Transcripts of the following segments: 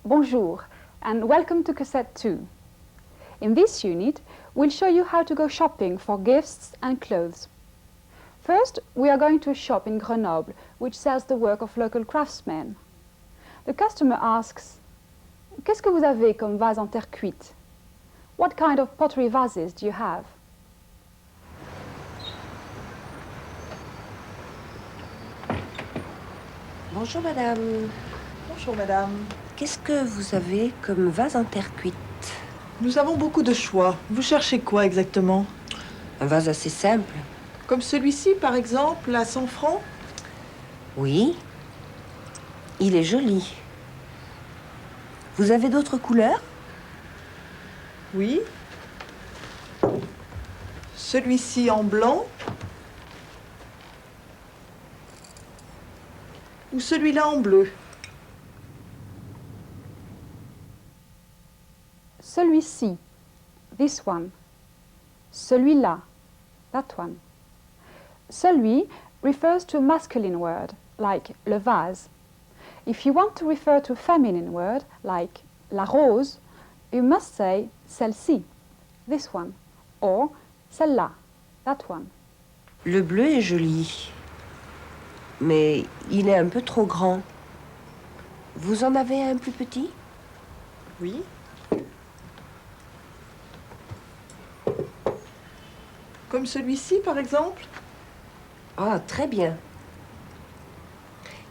Bonjour and welcome to Cassette 2. In this unit, we'll show you how to go shopping for gifts and clothes. First, we are going to a shop in Grenoble which sells the work of local craftsmen. The customer asks, "Qu'est-ce que vous avez comme vase en terre cuite?" What kind of pottery vases do you have? Bonjour madame. Bonjour madame. Qu'est-ce que vous avez comme vase en terre cuite? Nous avons beaucoup de choix. Vous cherchez quoi exactement? Un vase assez simple. Comme celui-ci par exemple, à 100 francs? Oui. Il est joli. Vous avez d'autres couleurs? Oui. Celui-ci en blanc? Ou celui-là en bleu? Celui-ci, this one. Celui-là, that one. Celui refers to a masculine word, like le vase. If you want to refer to a feminine word, like la rose, you must say celle-ci, this one, or celle-là, that one. Le bleu est joli. Mais il est un peu trop grand. Vous en avez un plus petit? Oui. Comme celui-ci par exemple? Ah, très bien.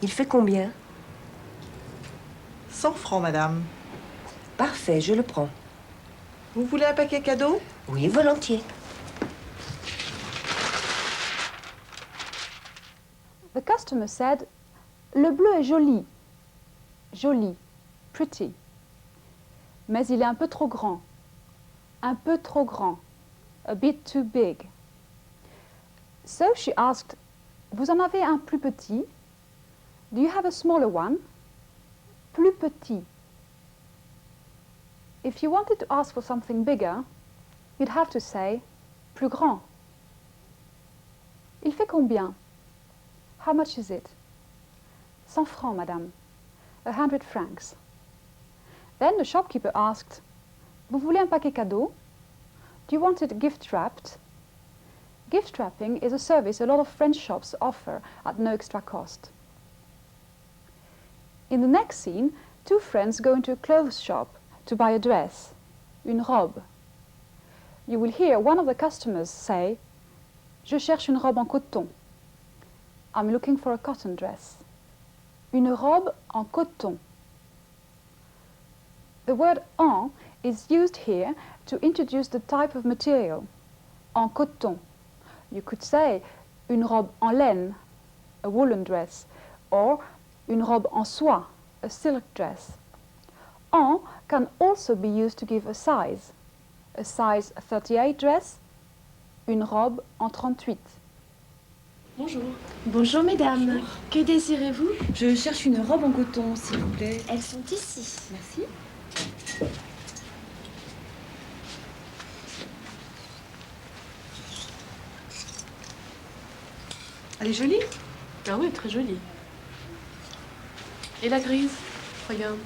Il fait combien? 100 francs madame. Parfait, je le prends. Vous voulez un paquet cadeau? Oui, volontiers. The customer said, "Le bleu est joli." Joli, pretty. Mais il est un peu trop grand. Un peu trop grand. A bit too big. So she asked, "Vous en avez un plus petit?" Do you have a smaller one? Plus petit. If you wanted to ask for something bigger, you'd have to say plus grand. Il fait combien? How much is it? 100 francs, madame. 100 francs. Then the shopkeeper asked, "Vous voulez un paquet cadeau? Do you want it gift wrapped?" Gift wrapping is a service a lot of French shops offer at no extra cost. In the next scene, two friends go into a clothes shop to buy a dress, une robe. You will hear one of the customers say, "Je cherche une robe en coton." I'm looking for a cotton dress. Une robe en coton. The word en is used here to introduce the type of material, en coton. You could say une robe en laine, a woolen dress, or une robe en soie, a silk dress. En can also be used to give a size 38 dress, une robe en 38. Bonjour. Bonjour mesdames, Bonjour. que désirez-vous? Je cherche une robe en coton, s'il vous plaît. Elles sont ici. Merci. Elle est jolie? Ah oui, très jolie. Et la grise? Regarde.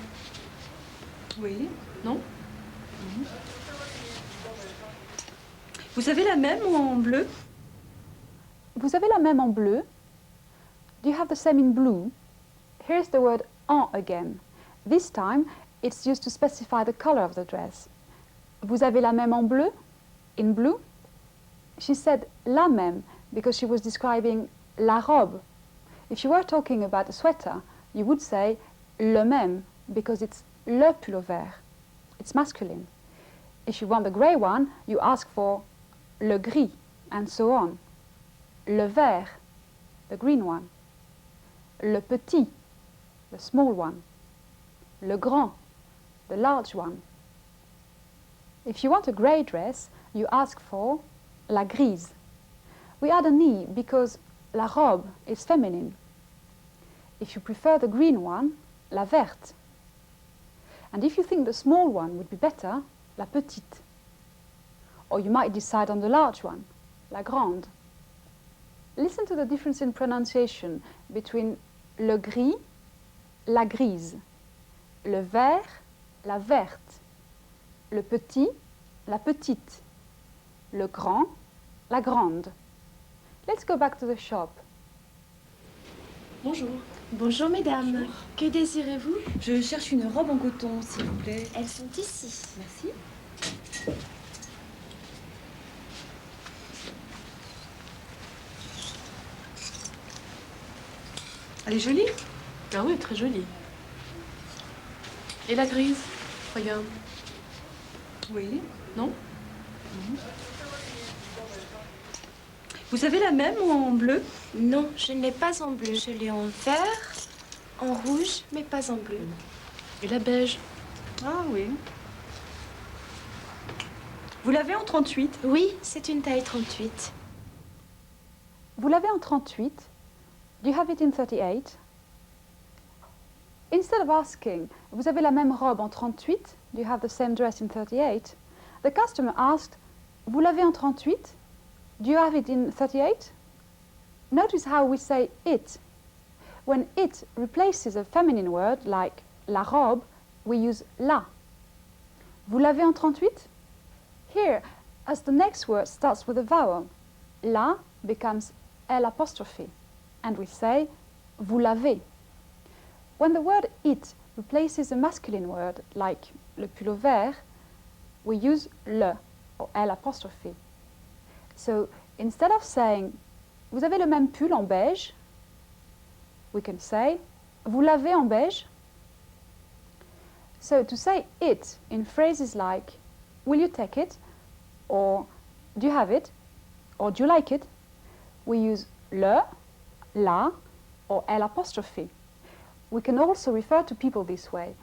Oui. Non? Vous avez la même ou en bleu? Vous avez la même en bleu? Do you have the same in blue? Here's the word en again. This time, it's used to specify the color of the dress. Vous avez la même en bleu? In blue? She said la même because she was describing la robe. If you were talking about a sweater, you would say le même because it's le pullover. It's masculine. If you want the grey one, you ask for le gris, and so on. Le vert, the green one. Le petit, the small one. Le grand, the large one. If you want a grey dress, you ask for la grise. We add an e because la robe is feminine. If you prefer the green one, la verte. And if you think the small one would be better, la petite. Or you might decide on the large one, la grande. Listen to the difference in pronunciation between le gris, la grise, le vert, la verte. Le petit, la petite. Le grand, la grande. Let's go back to the shop. Bonjour. Bonjour mesdames. Que désirez-vous? Je cherche une robe en coton, s'il vous plaît. Elles sont ici. Merci. Elle est jolie? Ah oui, très jolie. Et la grise? Regarde. Oui. Non? Vous avez la même ou en bleu? Non, je ne l'ai pas en bleu. Je l'ai en vert, en rouge, mais pas en bleu. Et la beige? Ah oui. Vous l'avez en 38? Oui, c'est une taille 38. Vous l'avez en 38. Do you have it in 38? Instead of asking, vous avez la même robe en 38? Do you have the same dress in 38? The customer asked, vous l'avez en 38? Do you have it in 38? Notice how we say it. When it replaces a feminine word like la robe, we use la. Vous l'avez en 38? Here, as the next word starts with a vowel, la becomes L apostrophe, and we say vous l'avez. When the word it replaces a masculine word like le pull vert, we use le or L apostrophe. So instead of saying vous avez le même pull en beige, we can say vous l'avez en beige. So to say it in phrases like will you take it, or do you have it, or do you like it, we use le, la, or L apostrophe. We can also refer to people this way.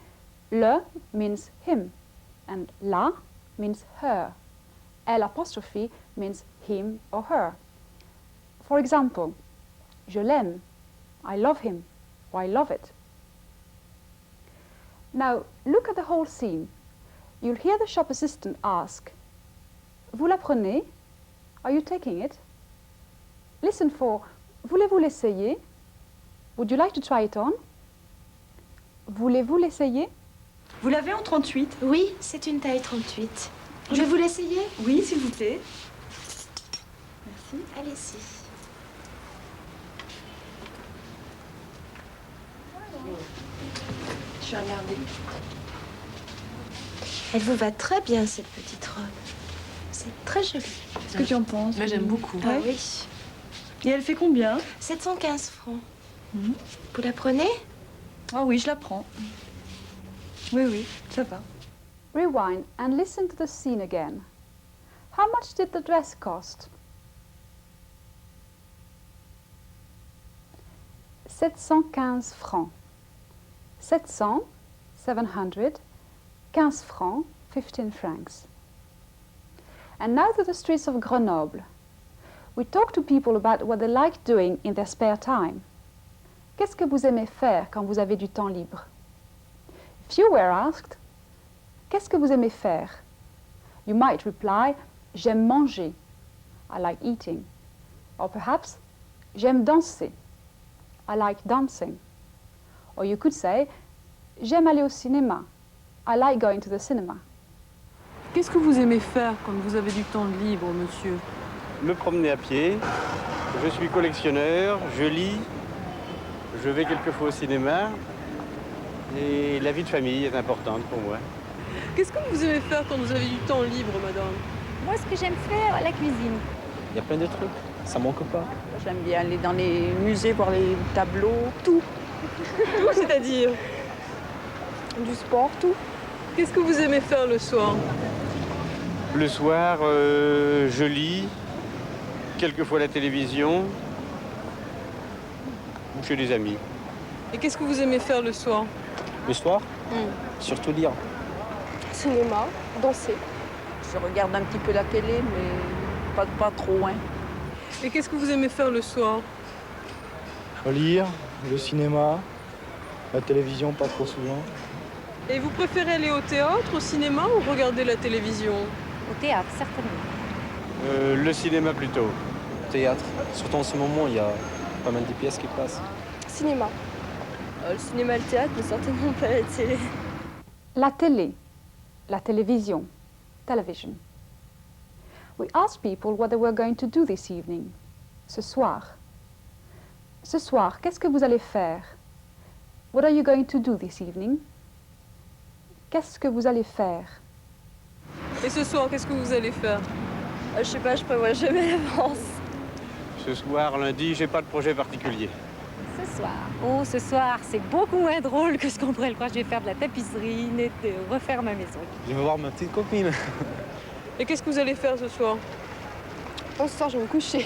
Le means him, and la means her. L apostrophe means him or her. For example, je l'aime, I love him, or I love it. Now, look at the whole scene. You'll hear the shop assistant ask, vous la prenez? Are you taking it? Listen for, voulez-vous l'essayer? Would you like to try it on? Voulez-vous l'essayer? Vous l'avez en 38? Oui, c'est une taille 38. Je vais vous l'essayer? Oui, s'il vous plaît. Merci. Allez-y. Je vais regarder. Elle vous va très bien, cette petite robe. C'est très joli. Qu'est-ce que tu en penses? Moi, j'aime beaucoup. Ah Ouais. oui. Et elle fait combien? 715 francs. Mhm. Vous la prenez? Ah oui, je la prends. Oui, oui, ça va. Rewind and listen to the scene again. How much did the dress cost? 715 francs. 700, 700, 15 francs, 15 francs. And now to the streets of Grenoble. We talk to people about what they like doing in their spare time. Qu'est-ce que vous aimez faire quand vous avez du temps libre? If you were asked, qu'est-ce que vous aimez faire? You might reply, j'aime manger. I like eating. Or perhaps, j'aime danser. I like dancing. Or you could say, j'aime aller au cinéma. I like going to the cinema. Qu'est-ce que vous aimez faire quand vous avez du temps libre, monsieur? Me promener à pied. Je suis collectionneur, je lis, je vais quelquefois au cinéma. Et la vie de famille est importante pour moi. Qu'est-ce que vous aimez faire quand vous avez du temps libre, madame? Moi, ce que j'aime faire, la cuisine. Il y a plein de trucs, ça manque pas. J'aime bien aller dans les musées, voir les tableaux, tout. Tout, c'est-à-dire? Du sport, tout. Qu'est-ce que vous aimez faire le soir? Le soir, je lis, quelquefois la télévision, ou chez des amis. Et qu'est-ce que vous aimez faire le soir? Le soir, surtout lire. Cinéma, danser. Je regarde un petit peu la télé, mais pas trop loin. Et qu'est-ce que vous aimez faire le soir? Lire, le cinéma, la télévision pas trop souvent. Et vous préférez aller au théâtre, au cinéma ou regarder la télévision? Au théâtre, certainement. Le cinéma plutôt. Théâtre, surtout en ce moment, il y a pas mal de pièces qui passent. Cinéma. Le cinéma et le théâtre, mais certainement pas la télé. La télé, la télévision, television. We asked people what they were going to do this evening. Ce soir. Ce soir, qu'est-ce que vous allez faire? What are you going to do this evening? Qu'est-ce que vous allez faire? Et ce soir, qu'est-ce que vous allez faire? Je sais pas, je prévois jamais l'avance. Ce soir, lundi, j'ai pas de projet particulier. Ce soir. Oh, ce soir, c'est beaucoup moins drôle que ce qu'on pourrait le croire. Je vais faire de la tapisserie, refaire ma maison. Je vais voir ma petite copine. Et qu'est-ce que vous allez faire ce soir? Ce soir, je vais me coucher.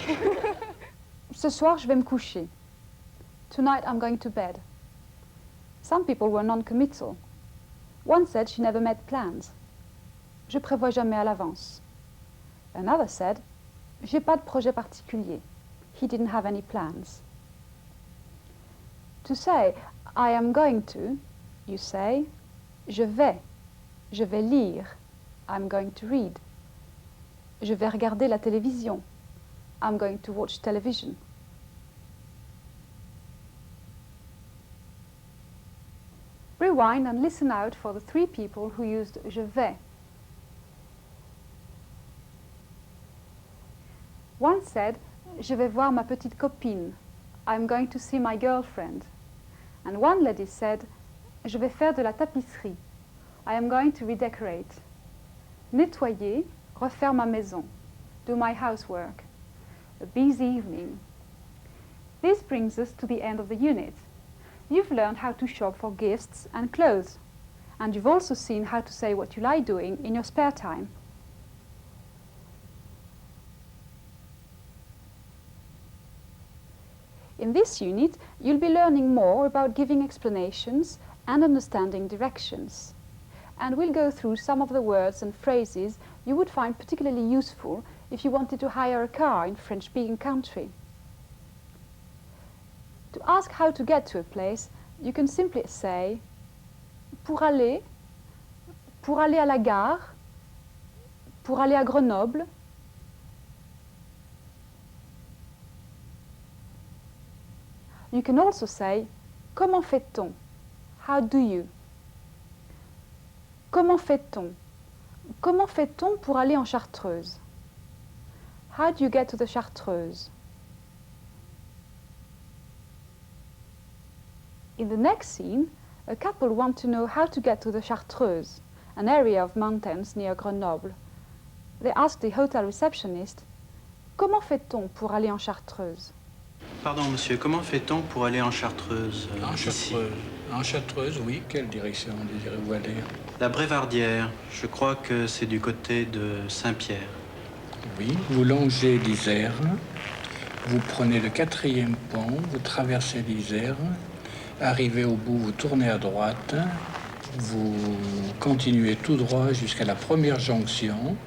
Ce soir, je vais me coucher. Tonight, I'm going to bed. Some people were non-committal. One said she never made plans. Je prévois jamais à l'avance. Another said, j'ai pas de projet particulier. He didn't have any plans. To say, I am going to, you say, je vais lire. I'm going to read. Je vais regarder la télévision. I'm going to watch television. Rewind and listen out for the three people who used je vais. One said, je vais voir ma petite copine. I'm going to see my girlfriend. And one lady said, je vais faire de la tapisserie. I am going to redecorate. Nettoyer, refaire ma maison. Do my housework. A busy evening. This brings us to the end of the unit. You've learned how to shop for gifts and clothes. And you've also seen how to say what you like doing in your spare time. In this unit, you'll be learning more about giving explanations and understanding directions. And we'll go through some of the words and phrases you would find particularly useful if you wanted to hire a car in a French-speaking country. To ask how to get to a place, you can simply say pour aller à la gare, pour aller à Grenoble. You can also say comment fait-on? How do you? Comment fait-on? Comment fait-on pour aller en Chartreuse? How do you get to the Chartreuse? In the next scene, a couple want to know how to get to the Chartreuse, an area of mountains near Grenoble. They ask the hotel receptionist, comment fait-on pour aller en Chartreuse? Pardon, monsieur, comment fait-on pour aller en Chartreuse ici? En Chartreuse, oui. Quelle direction désirez-vous aller? La Brévardière. Je crois que c'est du côté de Saint-Pierre. Oui, vous longez l'Isère, vous prenez le 4e pont, vous traversez l'Isère, arrivez au bout, vous tournez à droite, vous continuez tout droit jusqu'à la première jonction,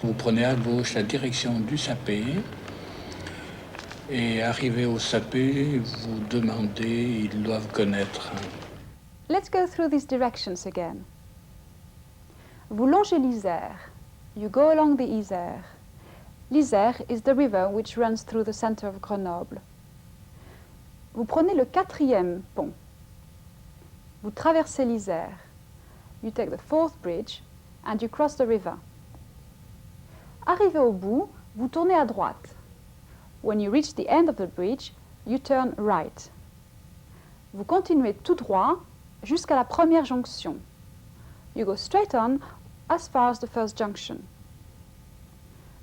vous prenez à gauche la direction du Sapé, et arrivé au Sapé, vous demandez, ils doivent connaître. Let's go through these directions again. Vous longez l'Isère. You go along the Isère. L'Isère is the river which runs through the center of Grenoble. Vous prenez le 4e pont. Vous traversez l'Isère. You take the 4th bridge and you cross the river. Arrivé au bout, vous tournez à droite. When you reach the end of the bridge, you turn right. Vous continuez tout droit jusqu'à la première jonction. You go straight on as far as the first junction.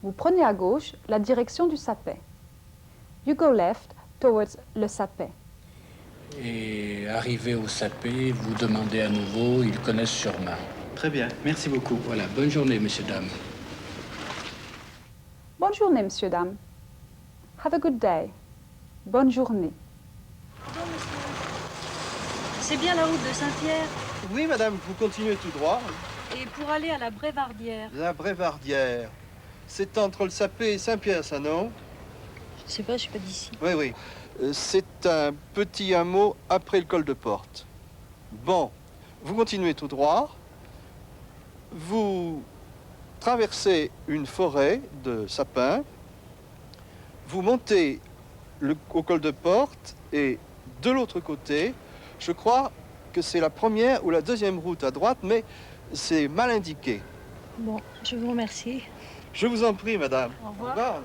Vous prenez à gauche la direction du Sapé. You go left towards le Sapé. Et arrivé au Sapé, vous demandez à nouveau, ils connaissent sûrement. Très bien, merci beaucoup. Voilà, bonne journée, messieurs, dames. Bonne journée, messieurs, dames. Have a good day. Bonne journée. C'est bien la route de Saint-Pierre. Oui, madame, vous continuez tout droit. Et pour aller à la Brévardière? La Brévardière. C'est entre le Sapé et Saint-Pierre, ça, non? Je sais pas, je suis pas d'ici. Oui, oui. C'est un petit hameau après le col de Porte. Bon, vous continuez tout droit. Vous traversez une forêt de sapins. Vous montez au col de Porte et de l'autre côté, je crois que c'est la première ou la deuxième route à droite, mais c'est mal indiqué. Bon, je vous remercie. Je vous en prie, madame. Au revoir. madame.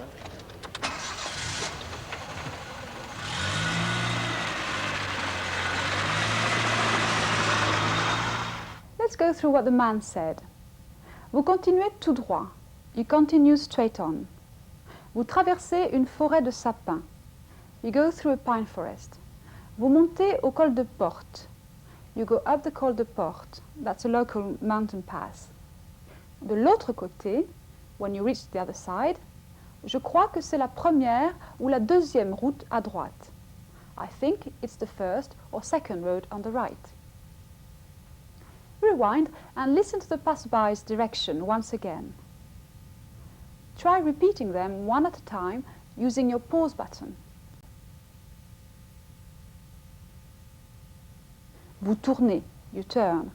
Let's go through what the man said. Vous continuez tout droit. You continue straight on. Vous traversez une forêt de sapins. You go through a pine forest. Vous montez au col de Porte. You go up the col de Porte. That's a local mountain pass. De l'autre côté, when you reach the other side, je crois que c'est la première ou la deuxième route à droite. I think it's the first or second road on the right. Rewind and listen to the passerby's direction once again. Try repeating them one at a time using your pause button. Vous tournez, you turn.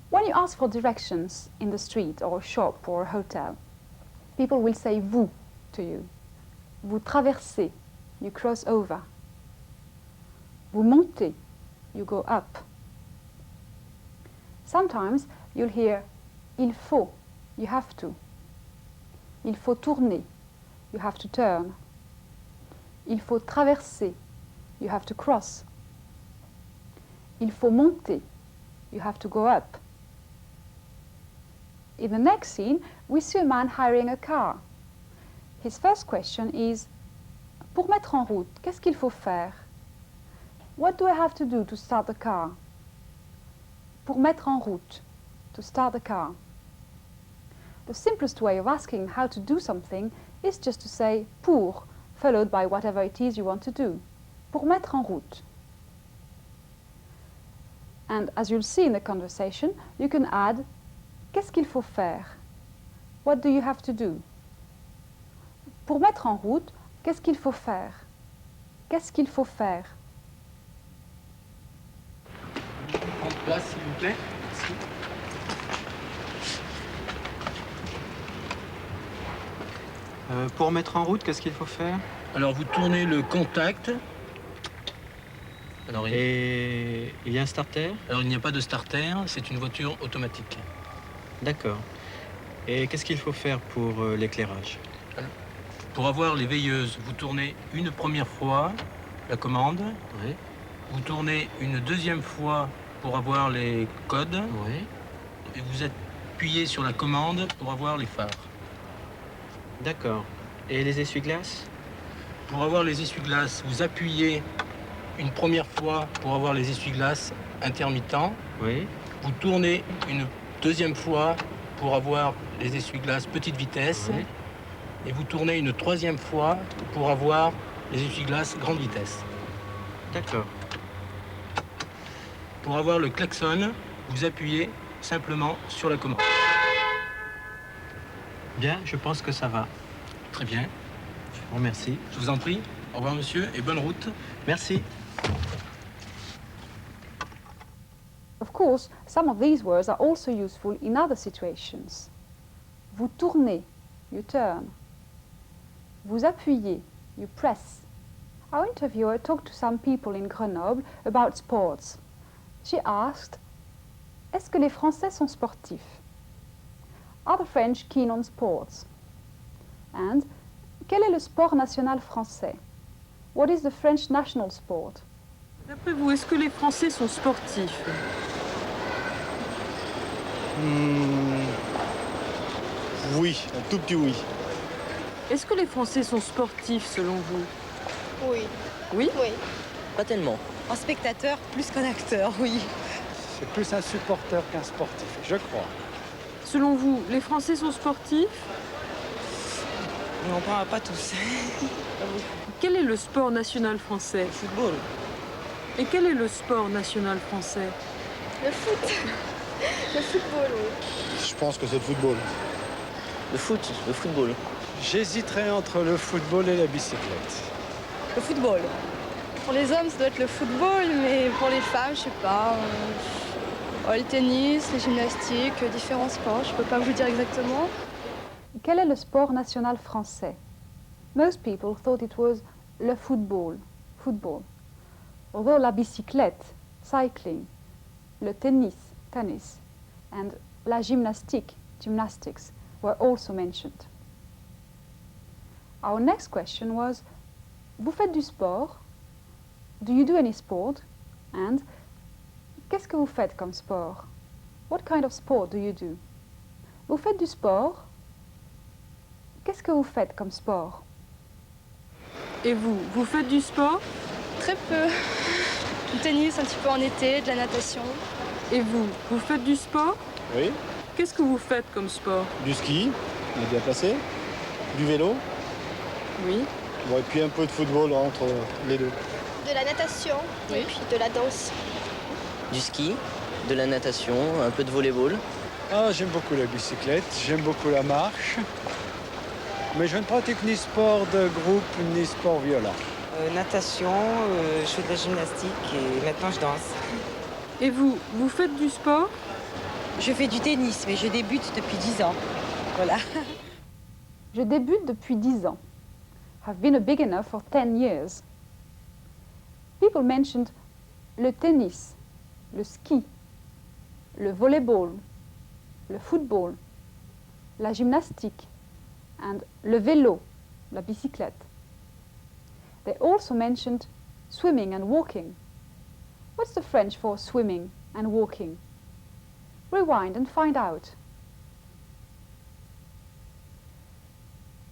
When you ask for directions in the street or a shop or a hotel, people will say vous to you. Vous traversez, you cross over. Vous montez, you go up. Sometimes you'll hear il faut, you have to. Il faut tourner, you have to turn. Il faut traverser, you have to cross. Il faut monter, you have to go up. In the next scene, we see a man hiring a car. His first question is, pour mettre en route, qu'est-ce qu'il faut faire? What do I have to do to start the car? Pour mettre en route, to start the car. The simplest way of asking how to do something is just to say pour, followed by whatever it is you want to do. Pour mettre en route. And as you'll see in the conversation, you can add qu'est-ce qu'il faut faire? What do you have to do? Pour mettre en route, qu'est-ce qu'il faut faire? Qu'est-ce qu'il faut faire? En place, s'il vous plaît. Merci. Pour mettre en route, qu'est-ce qu'il faut faire? Alors, vous tournez le contact. Alors, Et il y a un starter? alors, il n'y a pas de starter, c'est une voiture automatique. D'accord. Et qu'est-ce qu'il faut faire pour l'éclairage? Pour avoir les veilleuses, vous tournez une première fois la commande. Oui. Vous tournez une deuxième fois pour avoir les codes. Oui. Et vous appuyez sur la commande pour avoir les phares. D'accord. Et les essuie-glaces? Pour avoir les essuie-glaces, vous appuyez une première fois pour avoir les essuie-glaces intermittents. Oui. Vous tournez une deuxième fois pour avoir les essuie-glaces petite vitesse. Oui. Et vous tournez une troisième fois pour avoir les essuie-glaces grande vitesse. D'accord. Pour avoir le klaxon, vous appuyez simplement sur la commande. Bien, je pense que ça va. Très bien. Je vous remercie. Je vous en prie. Au revoir, monsieur, et bonne route. Merci. Of course, some of these words are also useful in other situations. Vous tournez, you turn. Vous appuyez, you press. Our interviewer talked to some people in Grenoble about sports. She asked, est-ce que les Français sont sportifs? Are the French keen on sports? And, quel est le sport national français? What is the French national sport? D'après vous, est-ce que les Français sont sportifs? Oui, un tout petit oui. Est-ce que les Français sont sportifs selon vous? Oui. Oui? Oui. Pas tellement. Un spectateur plus qu'un acteur, oui. C'est plus un supporter qu'un sportif, je crois. Selon vous, les Français sont sportifs? Non, pas tous. Quel est le sport national français? Football. Et quel est le sport national français? Le foot. Le football, oui. Je pense que c'est le football. Le football. J'hésiterais entre le football et la bicyclette. Le football. Pour les hommes, ça doit être le football, mais pour les femmes, je sais pas. Le tennis, les gymnastiques, différents sports, je peux pas vous dire exactement. Quel est le sport national français? Most people thought it was le football, football. Although la bicyclette, cycling, le tennis, tennis, and la gymnastique, gymnastics, were also mentioned. Our next question was, vous faites du sport? Do you do any sport? And qu'est-ce que vous faites comme sport? What kind of sport do you do? Vous faites du sport? Qu'est-ce que vous faites comme sport? Et vous, vous faites du sport? Très peu. Du tennis un petit peu en été, de la natation. Et vous, vous faites du sport? Oui. Qu'est-ce que vous faites comme sport? Du ski, on est bien placé. Du vélo. Oui. Bon, et puis un peu de football entre les deux. De la natation et puis de la danse. Du ski, de la natation, un peu de volley-ball. Ah, j'aime beaucoup la bicyclette, j'aime beaucoup la marche. Mais je ne pratique ni sport de groupe, ni sport violent. Natation, je fais de la gymnastique et maintenant je danse. Et vous, vous faites du sport? Je fais du tennis, mais je débute depuis 10 ans. Voilà. Je débute depuis 10 ans. I've been a beginner for 10 years. People mentioned le tennis, le ski, le volleyball, le football, la gymnastique, and le vélo, la bicyclette. They also mentioned swimming and walking. What's the French for swimming and walking? Rewind and find out.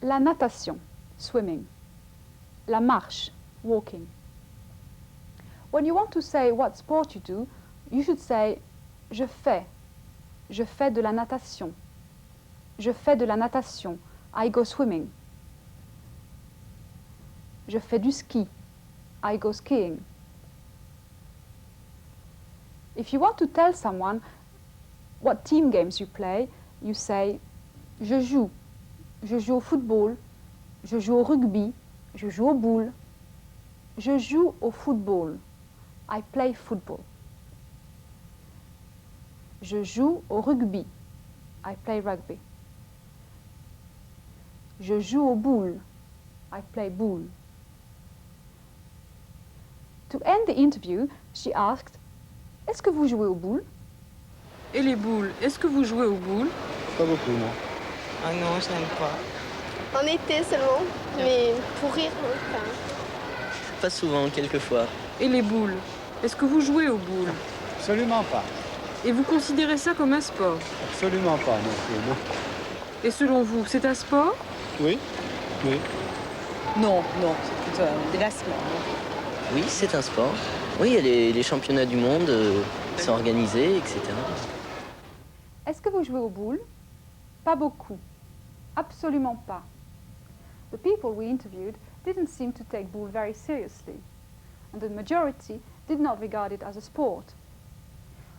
La natation, swimming. La marche, walking. When you want to say what sport you do, you should say je fais de la natation. Je fais de la natation. I go swimming. Je fais du ski. I go skiing. If you want to tell someone what team games you play, you say je joue. Je joue au football. Je joue au rugby. Je joue aux boules. Je joue au football. I play football. Je joue au rugby. I play rugby. Je joue aux boules. I play boule. To end the interview, she asked, est-ce que vous jouez aux boules? Et les boules, est-ce que vous jouez aux boules? Pas beaucoup, moi. Ah non, je n'aime pas. En été seulement, mais pour rire. Enfin. Pas souvent, quelquefois. Et les boules, est-ce que vous jouez aux boules? Absolument pas. Et vous considérez ça comme un sport? Absolument pas, non plus, non. Et selon vous, c'est un sport? Oui, oui. Non, non, c'est plutôt un délassement. Oui, c'est un sport. Oui, il y a les championnats du monde sont organisés, etc. Est-ce que vous jouez aux boules? Pas beaucoup. Absolument pas. The people we interviewed didn't seem to take boule very seriously, and the majority did not regard it as a sport.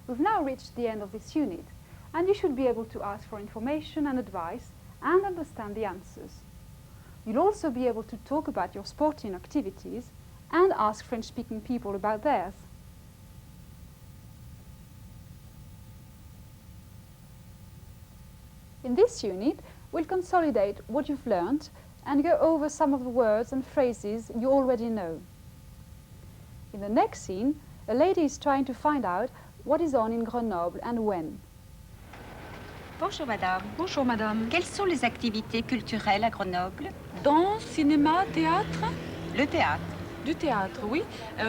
We've now reached the end of this unit, and you should be able to ask for information and advice and understand the answers. You'll also be able to talk about your sporting activities and ask French-speaking people about theirs. In this unit, we'll consolidate what you've learned and go over some of the words and phrases you already know. In the next scene, a lady is trying to find out what is on in Grenoble and when. Bonjour madame. Bonjour madame. Quelles sont les activités culturelles à Grenoble? Danse, cinéma, théâtre? Le théâtre. Du théâtre, oui.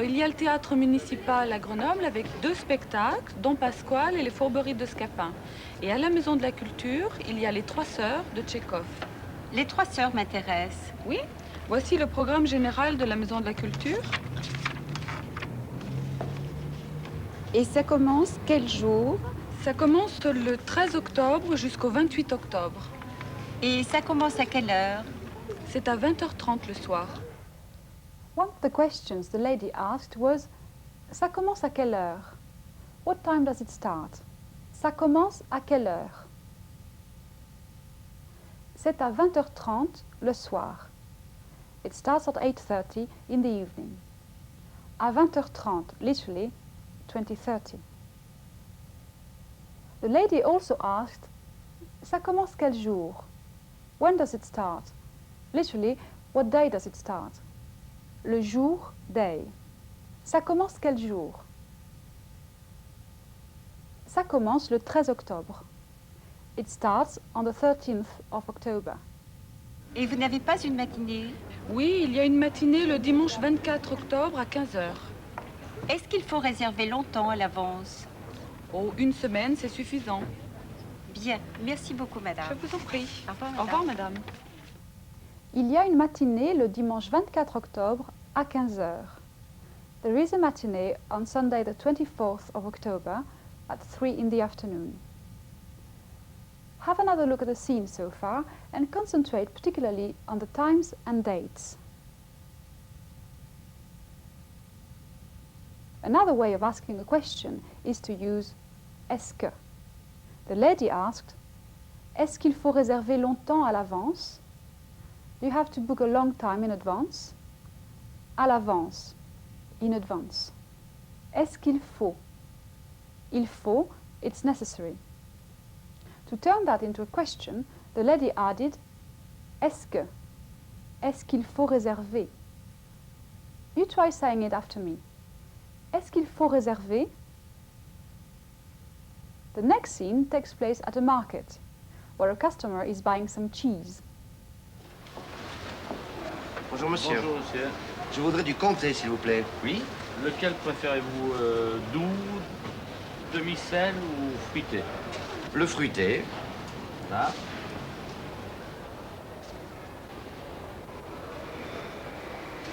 Il y a le théâtre municipal à Grenoble avec 2 spectacles, Don Pasquale et les Fourberies de Scapin. Et à la Maison de la Culture, il y a les 3 sœurs de Tchekhov. Les 3 sœurs m'intéressent. Oui. Voici le programme général de la Maison de la Culture. Et ça commence quel jour? Ça commence le 13 octobre jusqu'au 28 octobre. Et ça commence à quelle heure? C'est à 20h30 le soir. One of the questions the lady asked was, ça commence à quelle heure? What time does it start? Ça commence à quelle heure? C'est à 20h30 le soir. It starts at 8:30 in the evening. À 20h30, literally 20:30. The lady also asked, ça commence quel jour? When does it start? Literally, what day does it start? Le jour, day. Ça commence quel jour? Ça commence le 13 octobre. It starts on the 13th of October. Et vous n'avez pas une matinée? Oui, il y a une matinée le dimanche 24 octobre à 15 h. Est-ce qu'il faut réserver longtemps à l'avance? Oh, une semaine, c'est suffisant. Bien, merci beaucoup, madame. Je vous en prie. Au revoir, Au revoir, madame. Il y a une matinée le dimanche 24 octobre à 15 h. There is a matinee on Sunday the 24th of October at 3 in the afternoon. Have another look at the scene so far and concentrate particularly on the times and dates. Another way of asking a question is to use est-ce que. The lady asked, est-ce qu'il faut réserver longtemps à l'avance? Do you have to book a long time in advance? À l'avance, in advance. Est-ce qu'il faut? Il faut, it's necessary. To turn that into a question, the lady added, est-ce que? Est-ce qu'il faut réserver? You try saying it after me. Est-ce qu'il faut réserver? The next scene takes place at a market, where a customer is buying some cheese. Bonjour monsieur. Bonjour monsieur. Je voudrais du comté s'il vous plaît. Oui. Lequel préférez-vous, doux, demi-sel ou fruité? Le fruité. Là.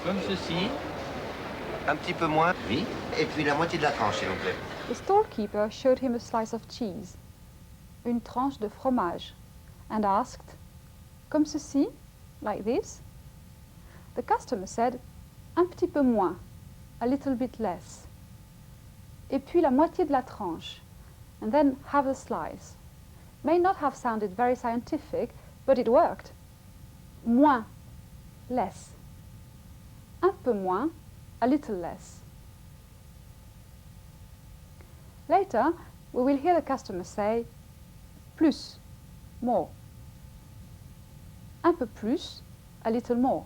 Comme ceci. Un petit peu moins. Oui. Et puis la moitié de la tranche s'il vous plaît. The storekeeper showed him a slice of cheese, une tranche de fromage, and asked, comme ceci, like this? The customer said, un petit peu moins, a little bit less. Et puis la moitié de la tranche, and then have a slice. May not have sounded very scientific, but it worked. Moins, less. Un peu moins, a little less. Later, we will hear the customer say, plus, more. Un peu plus, a little more.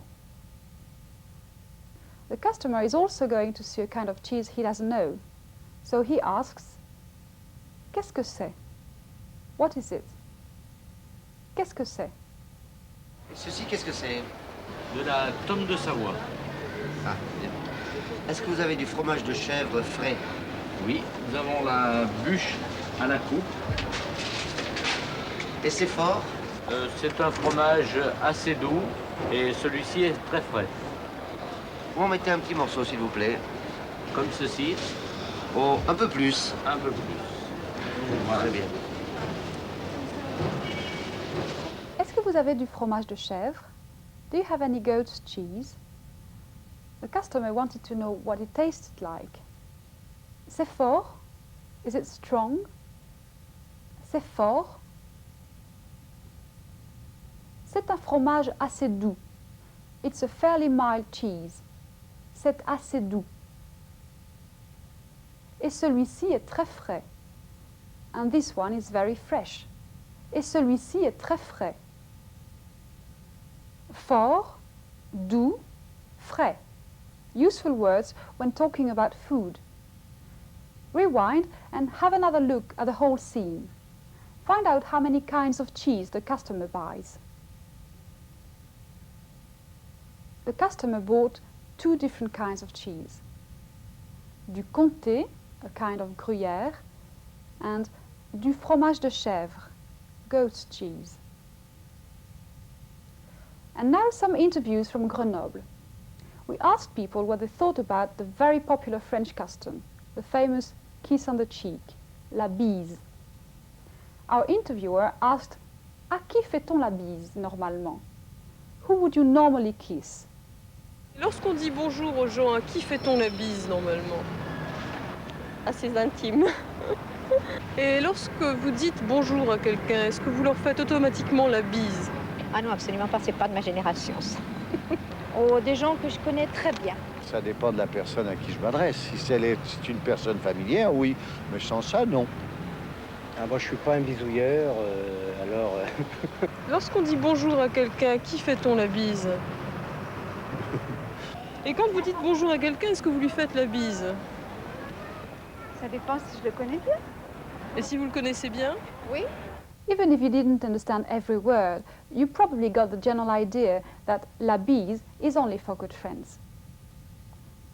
The customer is also going to see a kind of cheese he doesn't know. So he asks, qu'est-ce que c'est? What is it? Qu'est-ce que c'est? Ceci, qu'est-ce que c'est? De la tome de Savoie. Ah, bien. Est-ce que vous avez du fromage de chèvre frais? Oui, nous avons la bûche à la coupe. Et c'est fort? C'est un fromage assez doux et celui-ci est très frais. Vous en mettez un petit morceau s'il vous plaît. Comme ceci. Oh, un peu plus. Un peu plus. Voilà. Très bien. Est-ce que vous avez du fromage de chèvre? Do you have any goat's cheese? The customer wanted to know what it tasted like. C'est fort? Is it strong? C'est fort? C'est un fromage assez doux. It's a fairly mild cheese. C'est assez doux. Et celui-ci est très frais. And this one is very fresh. Et celui-ci est très frais. Fort, doux, frais. Useful words when talking about food. Rewind and have another look at the whole scene. Find out how many kinds of cheese the customer buys. The customer bought 2 different kinds of cheese. Du comté, a kind of gruyère, and du fromage de chèvre, goat's cheese. And now some interviews from Grenoble. We asked people what they thought about the very popular French custom, the famous kiss on the cheek, la bise. Our interviewer asked, à qui fait-on la bise normalement? Who would you normally kiss? Lorsqu'on dit bonjour aux gens, à qui fait-on la bise normalement? À ses intimes. Et lorsque vous dites bonjour à quelqu'un, est-ce que vous leur faites automatiquement la bise? Ah non, absolument pas, c'est pas de ma génération, ça. Oh, des gens que je connais très bien. Ça dépend de la personne à qui je m'adresse. Si c'est une personne familière, oui. Mais sans ça, non. Ah, moi, je suis pas un bisouilleur, alors... Lorsqu'on dit bonjour à quelqu'un, à qui fait-on la bise? Et quand vous dites bonjour à quelqu'un, est-ce que vous lui faites la bise? Ça dépend si je le connais bien. Et si vous le connaissez bien? Oui. Even if you didn't understand every word, you probably got the general idea that la bise is only for good friends.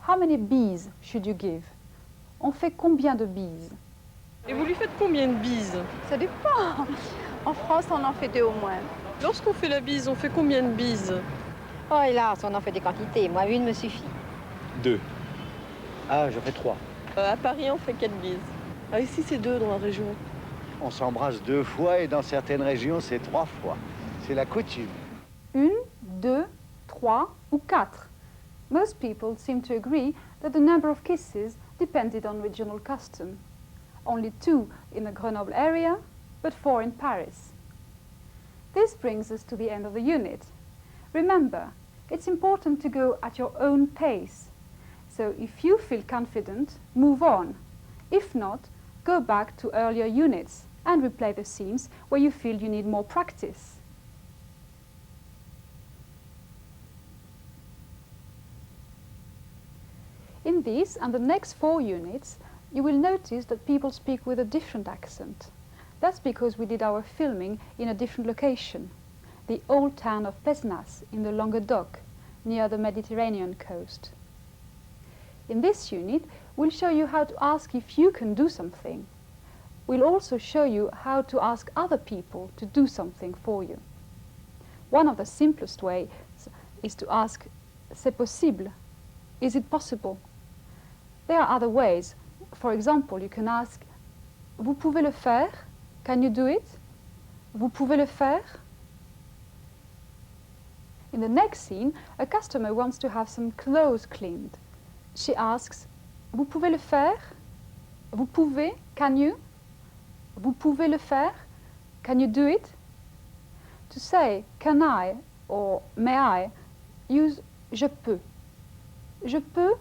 How many bises should you give? On fait combien de bises? Et vous lui faites combien de bises? Ça dépend. En France, on en fait 2 au moins. Lorsqu'on fait la bise, on fait combien de bises? Oh hélas, on en fait des quantités. Moi, une me suffit. 2. Ah, je fais 3. À Paris, on fait 4 bises. Ah, ici, c'est 2 dans la région. On s'embrasse 2 fois et dans certaines régions, c'est 3 fois. C'est la coutume. 1, 2, 3 ou 4. Most people seem to agree that the number of kisses depended on regional custom. Only 2 in the Grenoble area, but 4 in Paris. This brings us to the end of the unit. Remember, it's important to go at your own pace. So if you feel confident, move on. If not, go back to earlier units and replay the scenes where you feel you need more practice. In these and the next 4 units, you will notice that people speak with a different accent. That's because we did our filming in a different location, the old town of Pesnas in the Languedoc, near the Mediterranean coast. In this unit, we'll show you how to ask if you can do something. We'll also show you how to ask other people to do something for you. One of the simplest ways is to ask, c'est possible? Is it possible? There are other ways. For example, you can ask, vous pouvez le faire? Can you do it? Vous pouvez le faire? In the next scene, a customer wants to have some clothes cleaned. She asks, vous pouvez le faire? Vous pouvez? Can you? Vous pouvez le faire? Can you do it? To say can I or may I, use je peux. Je peux?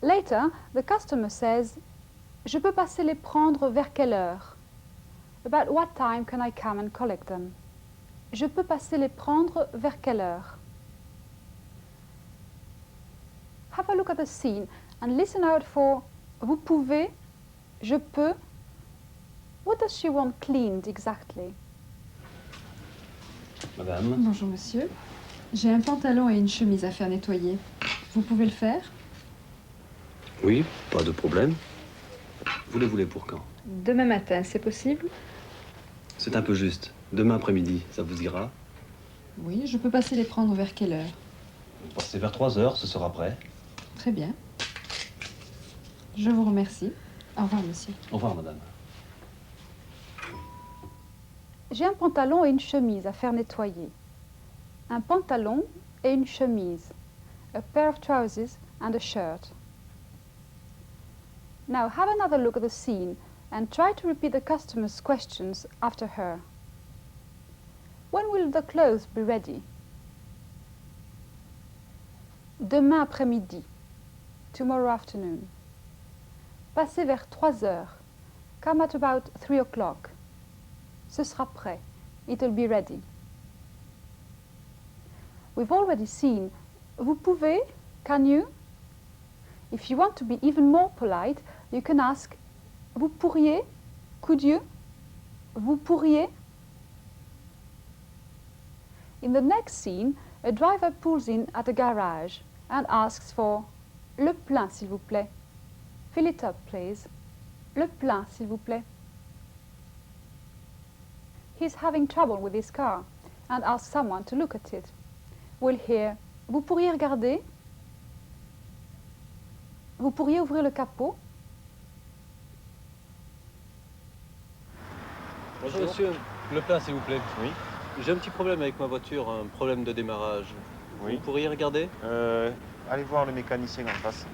Later, the customer says, je peux passer les prendre vers quelle heure? About what time can I come and collect them? Je peux passer les prendre vers quelle heure? Have a look at the scene and listen out for vous pouvez, je peux. What does she want cleaned exactly? Madame. Bonjour monsieur. J'ai un pantalon et une chemise à faire nettoyer. Vous pouvez le faire? Oui, pas de problème. Vous les voulez pour quand? Demain matin, c'est possible? C'est un peu juste. Demain après-midi, ça vous ira? Oui, je peux passer les prendre vers quelle heure? Passez vers 3 heures, ce sera prêt. Très bien. Je vous remercie. Au revoir monsieur. Au revoir madame. J'ai un pantalon et une chemise à faire nettoyer. Un pantalon et une chemise. A pair of trousers and a shirt. Now have another look at the scene and try to repeat the customer's questions after her. When will the clothes be ready? Demain après-midi. Tomorrow afternoon. Passez vers 3 heures. Come at about 3 o'clock. Ce sera prêt. It'll be ready. We've already seen vous pouvez, can you? If you want to be even more polite, you can ask vous pourriez, could you? Vous pourriez? In the next scene, a driver pulls in at a garage and asks for le plein, s'il vous plaît. Fill it up, please. Le plein, s'il vous plaît. He's having trouble with his car and asks someone to look at it. We'll hear vous pourriez regarder? Vous pourriez ouvrir le capot? Bonjour monsieur, le plein s'il vous plaît. Oui. J'ai un petit problème avec ma voiture, un problème de démarrage. Oui. Vous pourriez regarder? Allez voir le mécanicien en face.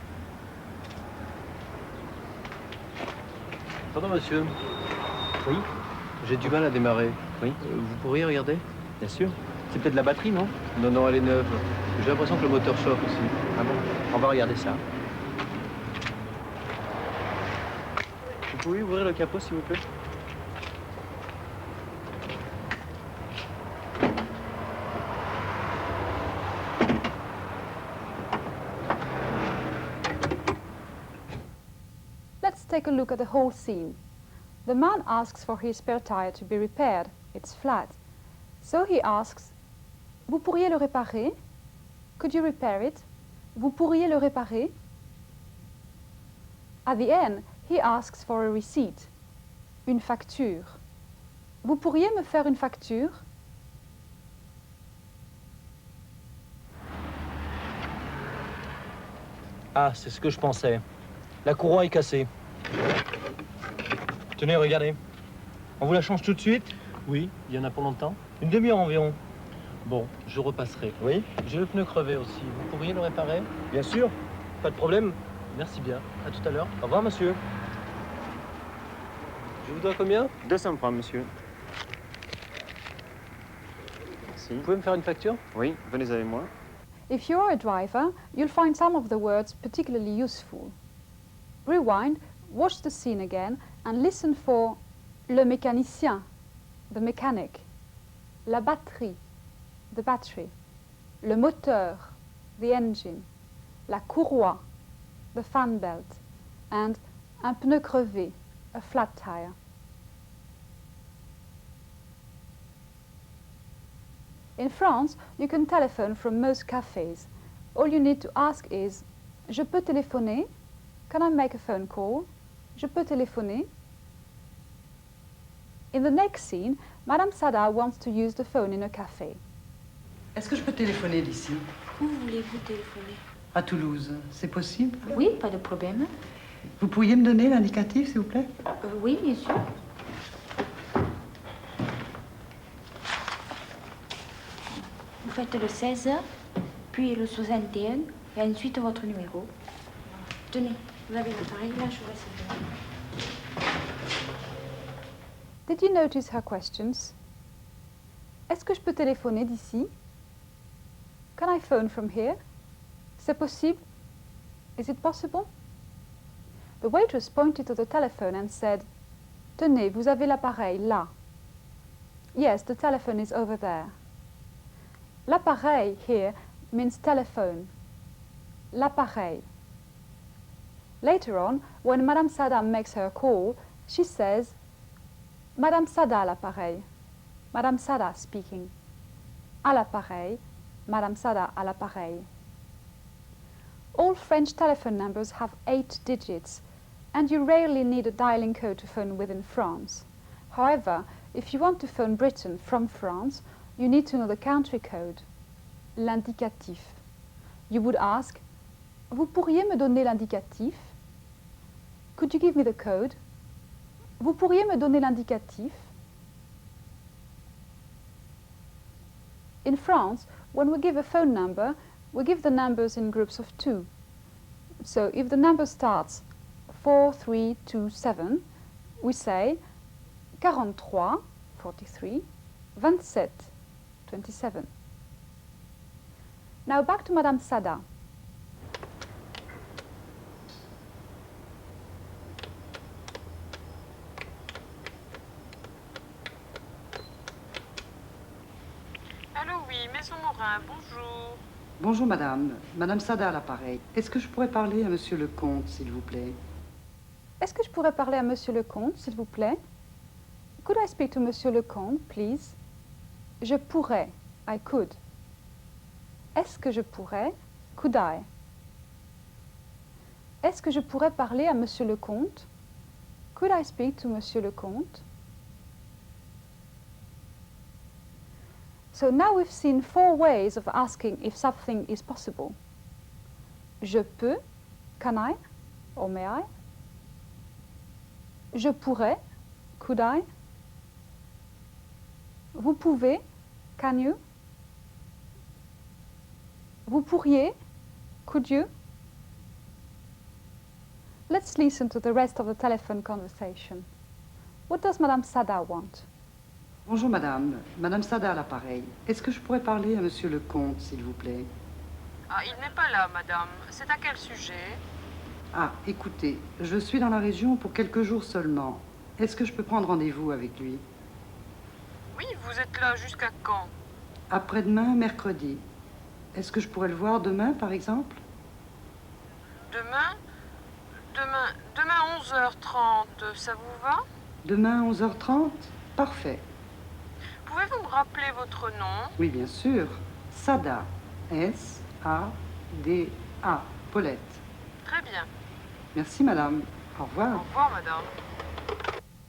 Pardon monsieur. Oui. J'ai du mal à démarrer. Oui. Vous pourriez regarder? Bien sûr. C'est peut-être la batterie, non? Non, non, elle est neuve. J'ai l'impression que le moteur chauffe aussi. Ah bon? On va regarder ça. Vous pouvez ouvrir le capot s'il vous plaît? take a look at the whole scene. The man asks for his spare tire to be repaired. It's flat. So he asks, vous pourriez le réparer? Could you repair it? Vous pourriez le réparer? At the end, he asks for a receipt. Une facture. Vous pourriez me faire une facture? Ah, c'est ce que je pensais. La courroie est cassée. Tenez, regardez. On vous la change tout de suite? Oui, il y en a pour longtemps. Une demi-heure environ. Bon, je repasserai. Oui? J'ai le pneu crevé aussi. Vous pourriez le réparer? Bien sûr. Pas de problème. Merci bien. À tout à l'heure. Au revoir, monsieur. Je vous dois combien? 200 francs, monsieur. Vous pouvez me faire une facture? Oui, venez avec moi. If you are a driver, you'll find some of the words particularly useful. Rewind, watch the scene again, and listen for le mécanicien, the mechanic, la batterie, the battery, le moteur, the engine, la courroie, the fan belt, and un pneu crevé, a flat tire. In France, you can telephone from most cafes. All you need to ask is, je peux téléphoner? Can I make a phone call? Je peux téléphoner? In the next scene, Madame Sada wants to use the phone in a café. Est-ce que je peux téléphoner d'ici? Où voulez-vous téléphoner? À Toulouse, c'est possible? Oui, pas de problème. Vous pourriez me donner l'indicatif, s'il vous plaît? Oui, bien sûr. Vous faites le 16, puis le 61, et ensuite votre numéro. Tenez, vous avez l'appareil, là, je vous laisse le... Did you notice her questions? Est-ce que je peux téléphoner d'ici? Can I phone from here? C'est possible? Is it possible? The waitress pointed to the telephone and said, Tenez, vous avez l'appareil là. Yes, the telephone is over there. L'appareil here means telephone. L'appareil. Later on, when Madame Sada makes her call, she says, Madame Sada à l'appareil. Madame Sada speaking. À l'appareil. Madame Sada à l'appareil. All French telephone numbers have 8 digits, and you rarely need a dialing code to phone within France. However, if you want to phone Britain from France, you need to know the country code, l'indicatif. You would ask, vous pourriez me donner l'indicatif? Could you give me the code? Vous pourriez me donner l'indicatif? In France, when we give a phone number, we give the numbers in groups of 2. So if the number starts 4327, we say 43, 43, 27, 27. Now back to Madame Sada. Allô, oui, Maison Morin, bonjour. Bonjour madame, Madame Sada à l'appareil. Est-ce que je pourrais parler à monsieur le comte, s'il vous plaît? Est-ce que je pourrais parler à monsieur le comte, s'il vous plaît? Could I speak to monsieur le comte, please? Je pourrais, I could. Est-ce que je pourrais? Could I? Est-ce que je pourrais parler à monsieur le comte? Could I speak to monsieur le comte? So now we've seen 4 ways of asking if something is possible. Je peux, can I, or may I? Je pourrais, could I? Vous pouvez, can you? Vous pourriez, could you? Let's listen to the rest of the telephone conversation. What does Madame Sada want? Bonjour madame, Madame Sada à l'appareil. Est-ce que je pourrais parler à monsieur le comte, s'il vous plaît? Ah, il n'est pas là, madame. C'est à quel sujet? Ah, écoutez, je suis dans la région pour quelques jours seulement. Est-ce que je peux prendre rendez-vous avec lui? Oui, vous êtes là jusqu'à quand? Après-demain, mercredi. Est-ce que je pourrais le voir demain, par exemple? Demain? Demain 11h30, ça vous va? Demain 11h30? Parfait. Pouvez-vous me rappeler votre nom? Oui, bien sûr. Sada. S-A-D-A. Paulette. Très bien. Merci, madame. Au revoir. Au revoir, madame.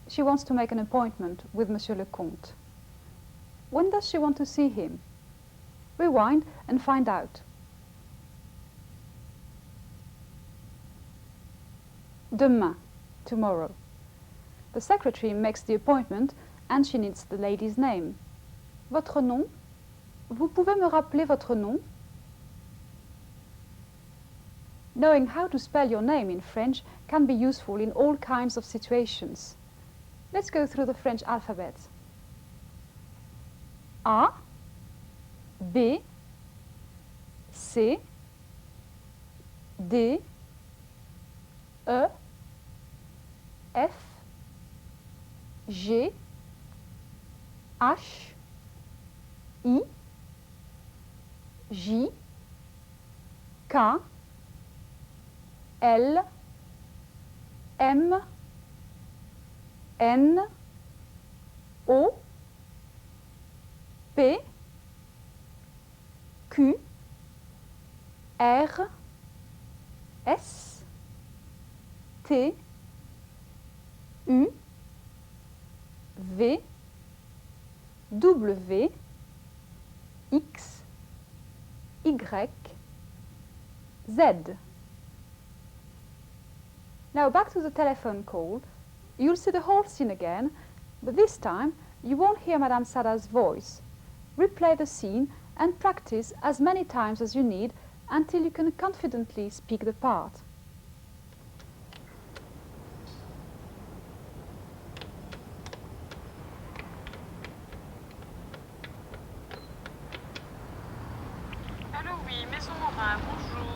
She wants to make an appointment with Monsieur le Comte. When does she want to see him? Rewind and find out. Demain, tomorrow. The secretary makes the appointment and she needs the lady's name. Votre nom? Vous pouvez me rappeler votre nom? Knowing how to spell your name in French can be useful in all kinds of situations. Let's go through the French alphabet. A, B, C, D, E, F, G, H, I, J, K, L, M, N, O, P, Q, R, S, T, U, V, W, X, Y, Z. Now back to the telephone call. You'll see the whole scene again, but this time you won't hear Madame Sada's voice. Replay the scene and practice as many times as you need until you can confidently speak the part. Allô, oui, Maison Morin, bonjour.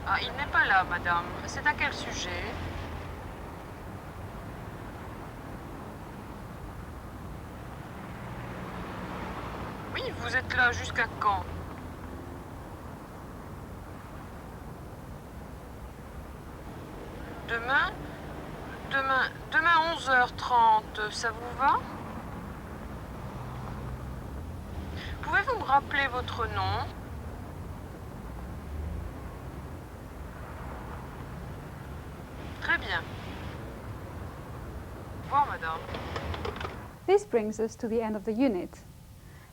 Ah, il n'est pas là, madame. C'est à quel sujet? Oui, vous êtes là jusqu'à quand? Demain 11h30, ça vous va? Pouvez-vous me rappeler votre nom? Très bien. Au revoir, madame. This brings us to the end of the unit.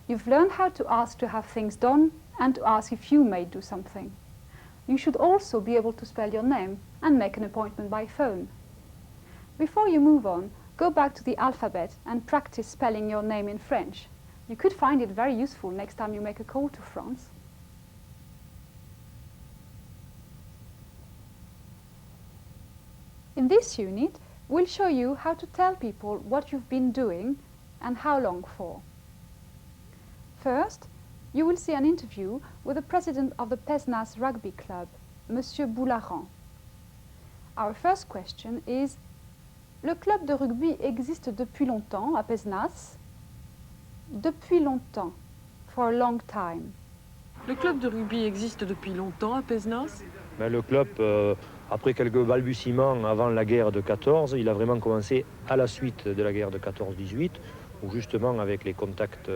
You've learned how to ask to have things done and to ask if you may do something. You should also be able to spell your name and make an appointment by phone. Before you move on, go back to the alphabet and practice spelling your name in French. You could find it very useful next time you make a call to France. In this unit, we'll show you how to tell people what you've been doing and how long for. First, you will see an interview with the president of the Pézenas Rugby Club, Monsieur Boularan. Our first question is, le club de rugby existe depuis longtemps à Pézenas? Depuis longtemps, for a long time. Le club de rugby existe depuis longtemps à Pézenas? Ben, le club, après quelques balbutiements avant la guerre de 14, il a vraiment commencé à la suite de la guerre de 14-18, où justement avec les contacts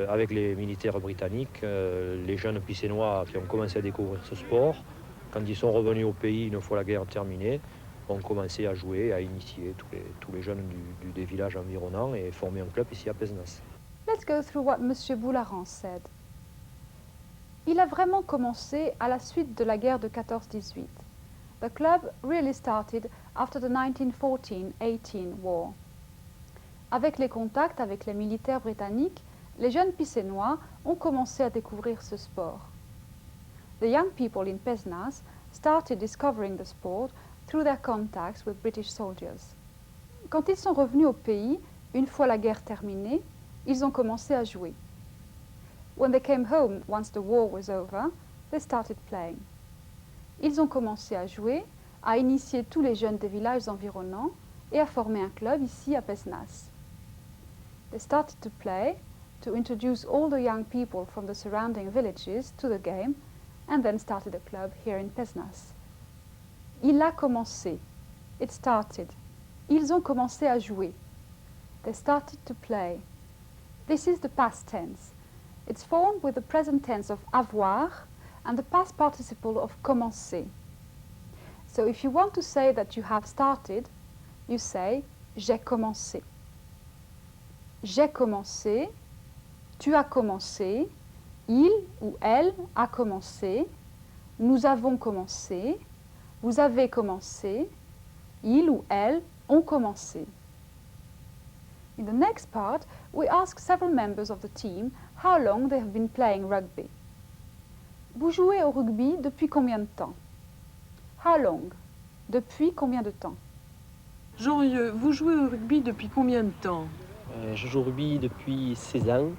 avec les militaires britanniques, les jeunes Pissénois qui ont commencé à découvrir ce sport, quand ils sont revenus au pays une fois la guerre terminée, ont commencé à jouer, à initier tous les jeunes des villages environnants et former un club ici à Pézenas. Let's go through what Monsieur Boularan said. Il a vraiment commencé à la suite de la guerre de 14-18. The club really started after the 1914-18 war. Avec les contacts avec les militaires britanniques, les jeunes Pissénois ont commencé à découvrir ce sport. The young people in Pézenas started discovering the sport through their contacts with British soldiers. Quand ils sont revenus au pays, une fois la guerre terminée, ils ont commencé à jouer. When they came home once the war was over, they started playing. Ils ont commencé à jouer, à initier tous les jeunes des villages environnants et à former un club ici à Pézenas. They started to play to introduce all the young people from the surrounding villages to the game and then started a club here in Pézenas. Il a commencé. It started. Ils ont commencé à jouer. They started to play. This is the past tense. It's formed with the present tense of avoir and the past participle of commencer. So if you want to say that you have started, you say j'ai commencé. J'ai commencé, tu as commencé, il ou elle a commencé, nous avons commencé, vous avez commencé, il ou elle ont commencé. In the next part, we ask several members of the team how long they have been playing rugby. Vous jouez au rugby depuis combien de temps? How long? Depuis combien de temps? Jean-Rieux, vous jouez au rugby depuis combien de temps? Je joue au rugby depuis 16 ans.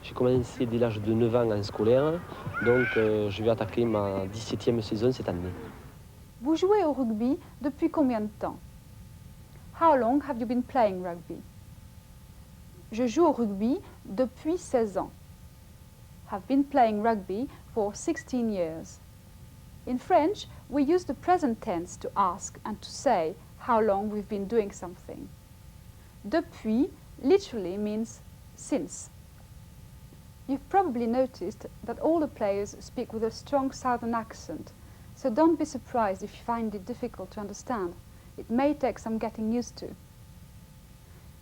J'ai commencé dès l'âge de 9 ans en scolaire, donc je vais attaquer ma 17e saison cette année. Vous jouez au rugby depuis combien de temps? How long have you been playing rugby? Je joue au rugby depuis 16 ans. Have been playing rugby for 16 years. In French, we use the present tense to ask and to say how long we've been doing something. Depuis literally means since. You've probably noticed that all the players speak with a strong southern accent, so don't be surprised if you find it difficult to understand. It may take some getting used to.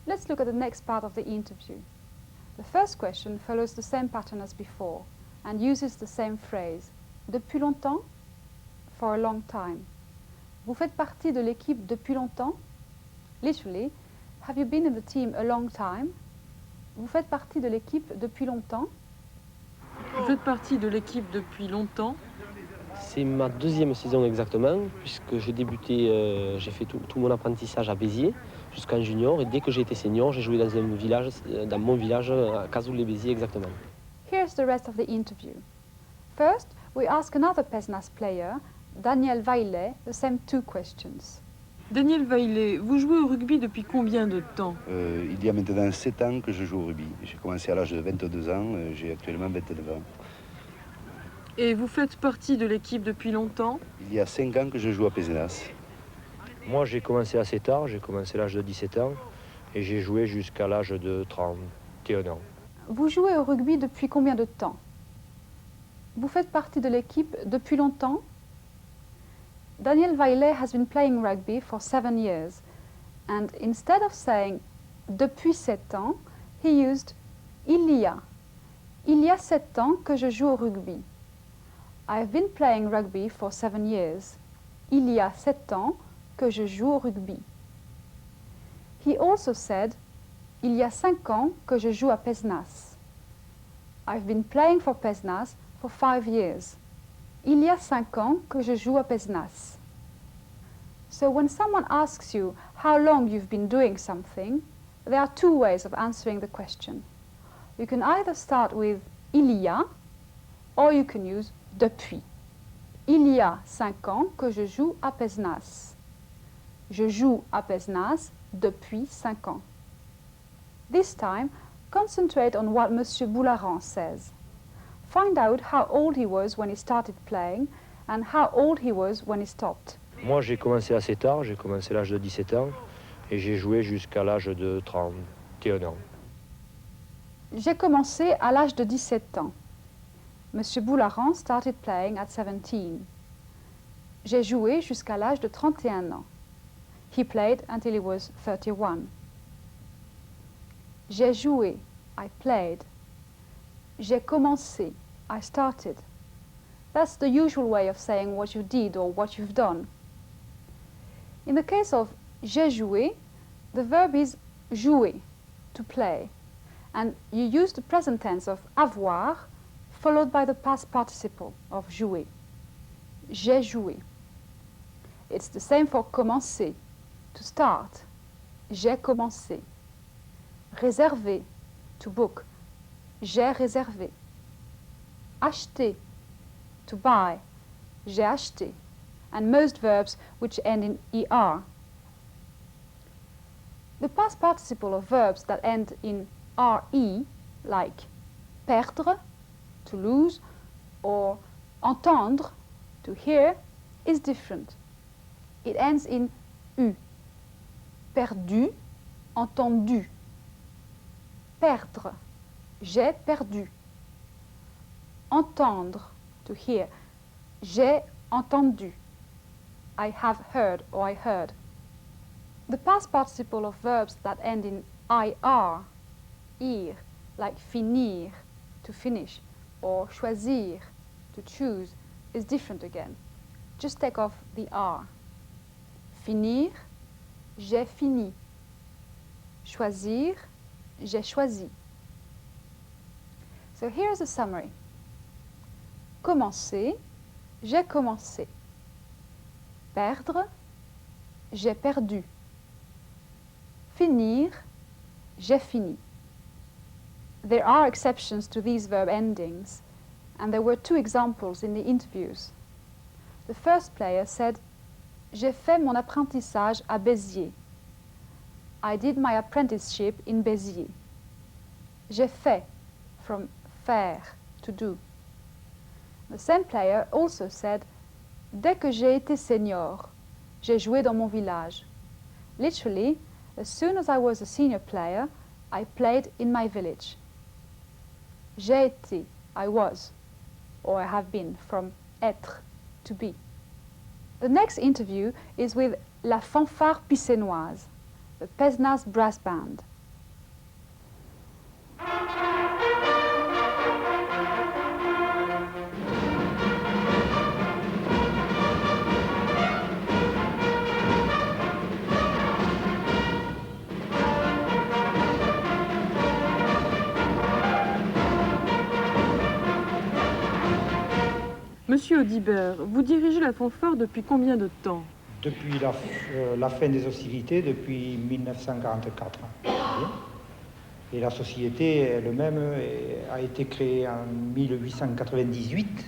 Let's look at the next part of the interview. The first question follows the same pattern as before and uses the same phrase. Depuis longtemps? For a long time. Vous faites partie de l'équipe depuis longtemps? Literally, have you been in the team a long time? Vous faites partie de l'équipe depuis longtemps? Vous faites partie de l'équipe depuis longtemps? C'est ma deuxième saison exactement, puisque j'ai débuté, j'ai fait tout mon apprentissage à Béziers jusqu'en junior, et dès que j'ai été senior, j'ai joué dans mon village, à Cazoul-les-Béziers exactement. Here's the rest of the interview. First, we ask another Pézenas player, Daniel Vaillet, the same two questions. Daniel Vaillet, vous jouez au rugby depuis combien de temps? Il y a maintenant 7 ans que je joue au rugby. J'ai commencé à l'âge de 22 ans, j'ai actuellement 29 ans. Et vous faites partie de l'équipe depuis longtemps? Il y a 5 ans que je joue à Pézenas. Moi, j'ai commencé assez tard, j'ai commencé à l'âge de 17 ans et j'ai joué jusqu'à l'âge de 31 ans. Vous jouez au rugby depuis combien de temps? Vous faites partie de l'équipe depuis longtemps? Daniel Vaillet has been playing rugby for 7 years, and instead of saying depuis 7 ans, he used il y a. Il y a 7 ans que je joue au rugby. I've been playing rugby for 7 years. Il y a 7 ans que je joue au rugby. He also said il y a 5 ans que je joue à Pézenas. I've been playing for Pézenas for 5 years. Il y a 5 ans que je joue à Pézenas. So when someone asks you how long you've been doing something, there are two ways of answering the question. You can either start with il y a, or you can use depuis. Il y a 5 ans que je joue à Pézenas. Je joue à Pézenas depuis 5 ans. This time, concentrate on what Monsieur Boularan says. Find out how old he was when he started playing and how old he was when he stopped. Moi, j'ai commencé assez tard, j'ai commencé à l'âge de 17 ans et j'ai joué jusqu'à l'âge de 31 ans. J'ai commencé à l'âge de 17 ans. Monsieur Boularan started playing at 17. J'ai joué jusqu'à l'âge de 31 ans. He played until he was 31. J'ai joué, I played. J'ai commencé, I started. That's the usual way of saying what you did or what you've done. In the case of j'ai joué, the verb is jouer, to play. And you use the present tense of avoir, followed by the past participle of jouer. J'ai joué. It's the same for commencer, to start. J'ai commencé. Réserver, to book. J'ai réservé. Acheter, to buy. J'ai acheté. And most verbs which end in er. The past participle of verbs that end in re like perdre, to lose, or entendre, to hear, is different. It ends in U. Perdu, entendu. Perdre, j'ai perdu. Entendre, to hear, j'ai entendu. I have heard or I heard. The past participle of verbs that end in ir, like finir, to finish, or choisir, to choose, is different again. Just take off the R. Finir, j'ai fini. Choisir, j'ai choisi. So here's a summary. Commencer, j'ai commencé. Perdre, j'ai perdu. Finir, j'ai fini. There are exceptions to these verb endings, and there were two examples in the interviews. The first player said, j'ai fait mon apprentissage à Béziers. I did my apprenticeship in Béziers. J'ai fait, from faire, to do. The same player also said, dès que j'ai été senior, j'ai joué dans mon village. Literally, as soon as I was a senior player, I played in my village. J'ai été, I was, or I have been, from être, to be. The next interview is with La Fanfare Picenoise, the Pézenas brass band. Monsieur Audibert, vous dirigez la fanfare depuis combien de temps? Depuis la fin des hostilités, depuis 1944. Et la société elle-même a été créée en 1898.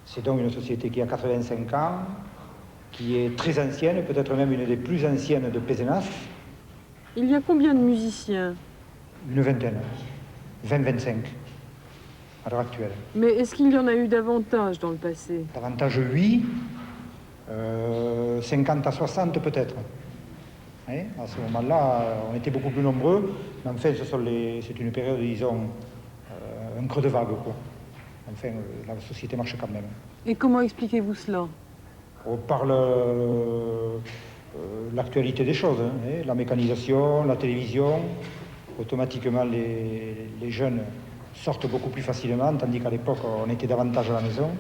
C'est donc une société qui a 85 ans, qui est très ancienne, peut-être même une des plus anciennes de Pézenas. Il y a combien de musiciens? Une vingtaine, 20-25 à l'heure actuelle. Mais est-ce qu'il y en a eu davantage dans le passé? Davantage, oui. 50 à 60 peut-être. Hein? À ce moment-là, on était beaucoup plus nombreux, mais enfin, c'est une période, disons, un creux de vague, quoi. Enfin, la société marche quand même. Et comment expliquez-vous cela? Par l'actualité des choses, hein? La mécanisation, la télévision. Automatiquement, les jeunes sortent beaucoup plus facilement, tandis qu'à l'époque, on était davantage à la maison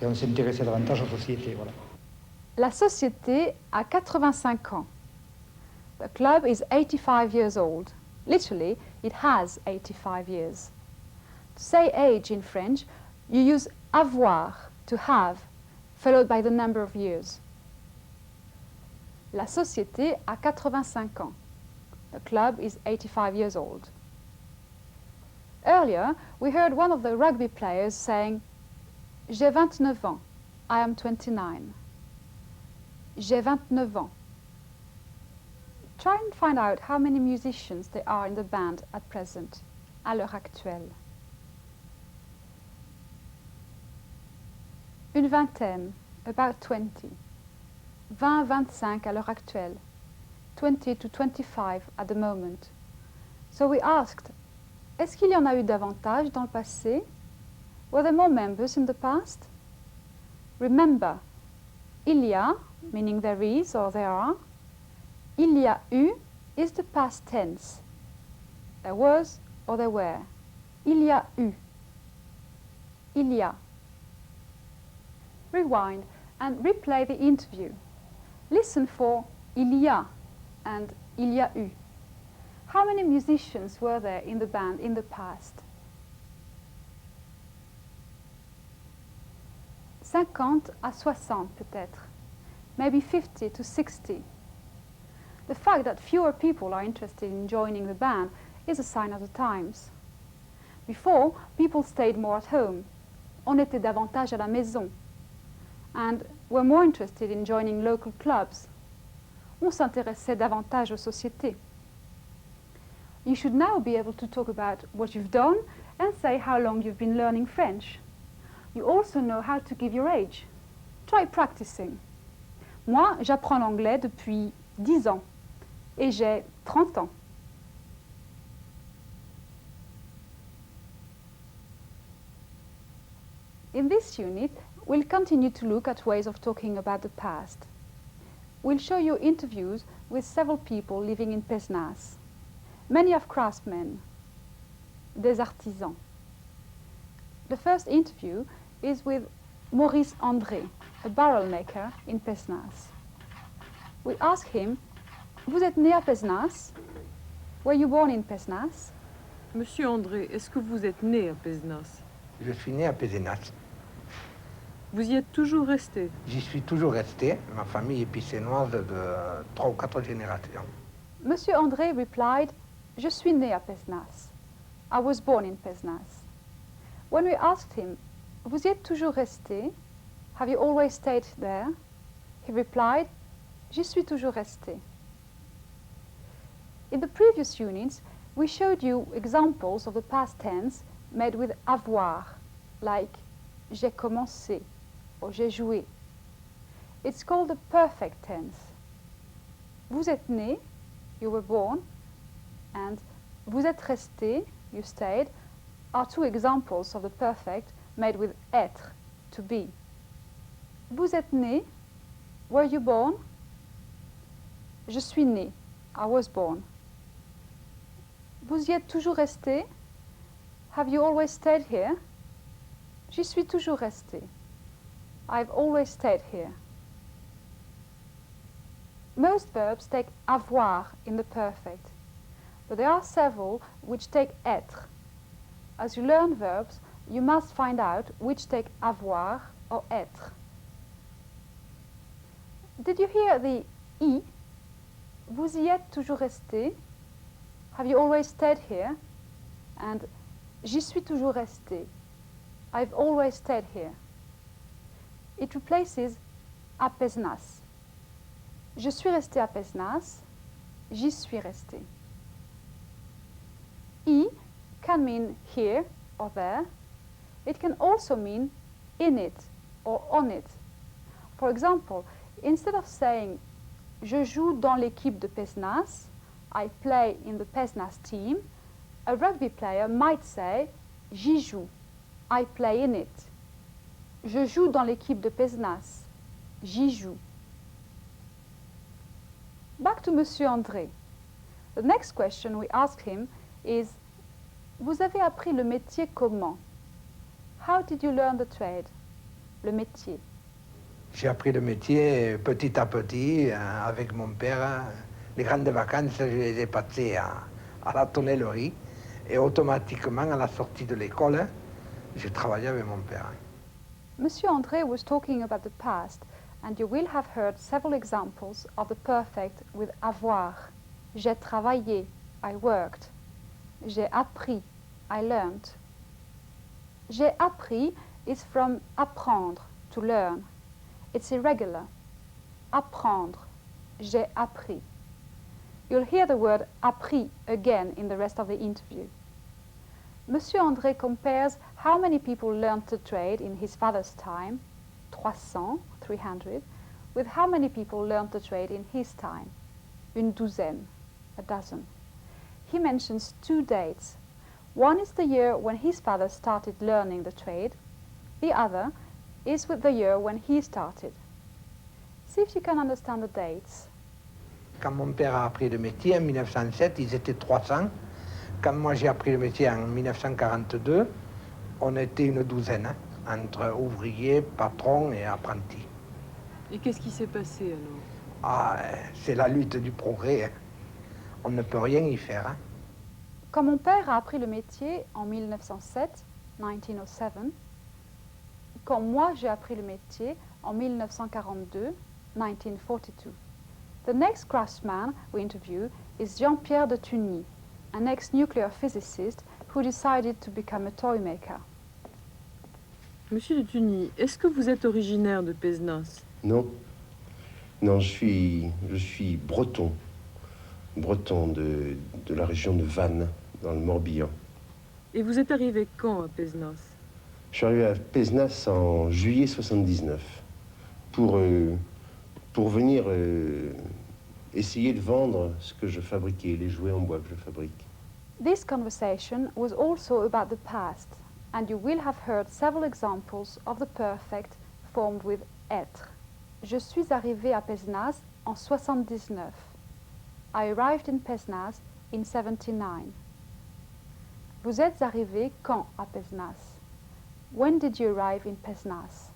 et on s'intéressait davantage aux sociétés. Voilà. La société a 85 ans. The club is 85 years old. Literally, it has 85 years. To say age in French, you use avoir, to have, followed by the number of years. La société a 85 ans. The club is 85 years old. Earlier, we heard one of the rugby players saying, j'ai 29 ans, I am 29. J'ai 29 ans. Try and find out how many musicians there are in the band at present, à l'heure actuelle. Une vingtaine, about 20. 20-25 à l'heure actuelle. 20 to 25 at the moment. So we asked, est-ce qu'il y en a eu davantage dans le passé? Were there more members in the past? Remember, il y a, meaning there is or there are. Il y a eu is the past tense. There was or there were. Il y a eu. Il y a. Rewind and replay the interview. Listen for il y a and il y a eu. How many musicians were there in the band in the past? 50 à 60 peut-être. Maybe 50 to 60. The fact that fewer people are interested in joining the band is a sign of the times. Before, people stayed more at home. On était davantage à la maison. And were more interested in joining local clubs. On s'intéressait davantage aux sociétés. You should now be able to talk about what you've done and say how long you've been learning French. You also know how to give your age. Try practicing. Moi, j'apprends l'anglais depuis 10 ans et j'ai 30 ans. In this unit, we'll continue to look at ways of talking about the past. We'll show you interviews with several people living in Pézenas. Many are craftsmen, des artisans. The first interview is with Maurice André, a barrel maker in Pézenas. We ask him, vous êtes né à Pézenas? Were you born in Pézenas? Monsieur André, est-ce que vous êtes né à Pézenas? Je suis né à Pézenas. Vous y êtes toujours resté? J'y suis toujours resté. Ma famille est piscinoise de 3 ou 4 générations. Monsieur André replied, je suis né à Pézenas. I was born in Pézenas. When we asked him, vous y êtes toujours resté? Have you always stayed there? He replied, j'y suis toujours resté. In the previous units, we showed you examples of the past tense made with avoir, like j'ai commencé or j'ai joué. It's called the perfect tense. Vous êtes né, you were born, and vous êtes resté, you stayed, are two examples of the perfect made with être, to be. Vous êtes né, were you born? Je suis né, I was born. Vous y êtes toujours resté? Have you always stayed here? J'y suis toujours resté. I've always stayed here. Most verbs take avoir in the perfect, but there are several which take être. As you learn verbs, you must find out which take avoir or être. Did you hear the I? Vous y êtes toujours resté? Have you always stayed here? And j'y suis toujours resté. I've always stayed here. It replaces à Pézenas. Je suis resté à Pézenas. J'y suis resté. I can mean here or there. It can also mean in it or on it. For example, instead of saying je joue dans l'équipe de Pézenas, I play in the Pézenas team, a rugby player might say j'y joue, I play in it. Je joue dans l'équipe de Pézenas, j'y joue. Back to Monsieur André. The next question we asked him is, vous avez appris le métier comment? How did you learn the trade? Le métier. J'ai appris le métier petit à petit avec mon père. Les grandes vacances, je les ai passées à la tonnellerie et automatiquement, à la sortie de l'école, j'ai travaillé avec mon père. Monsieur André was talking about the past, and you will have heard several examples of the perfect with avoir. J'ai travaillé, I worked. J'ai appris, I learned. J'ai appris is from apprendre, to learn. It's irregular. Apprendre, j'ai appris. You'll hear the word appris again in the rest of the interview. Monsieur André compares how many people learned the trade in his father's time, 300, with how many people learned the trade in his time, une douzaine, a dozen. He mentions two dates. One is the year when his father started learning the trade. The other is with the year when he started. See if you can understand the dates. Quand mon père a appris le métier en 1907, ils étaient 300. Quand moi j'ai appris le métier en 1942, on était une douzaine, entre ouvriers, patrons et apprentis. Et qu'est-ce qui s'est passé alors? Ah, c'est la lutte du progrès. On ne peut rien y faire. Quand mon père a appris le métier en 1907, quand moi j'ai appris le métier en 1942, 1942. The next craftsman we interview is Jean-Pierre de Tuny, an ex-nuclear physicist who decided to become a toy maker. Monsieur de Tuny, est-ce que vous êtes originaire de Pézenas? Non. Non, je suis breton. breton de la région de Vannes, dans le Morbihan. Et vous êtes arrivé quand à Pézenas? Je suis arrivé à Pézenas en juillet 79 pour venir essayer de vendre ce que je fabriquais, les jouets en bois que je fabrique. This conversation was also about the past, and you will have heard several examples of the perfect formed with être. Je suis arrivé à Pézenas en 79. I arrived in Pézenas in 79. Vous êtes arrivé quand à Pézenas? When did you arrive in Pézenas?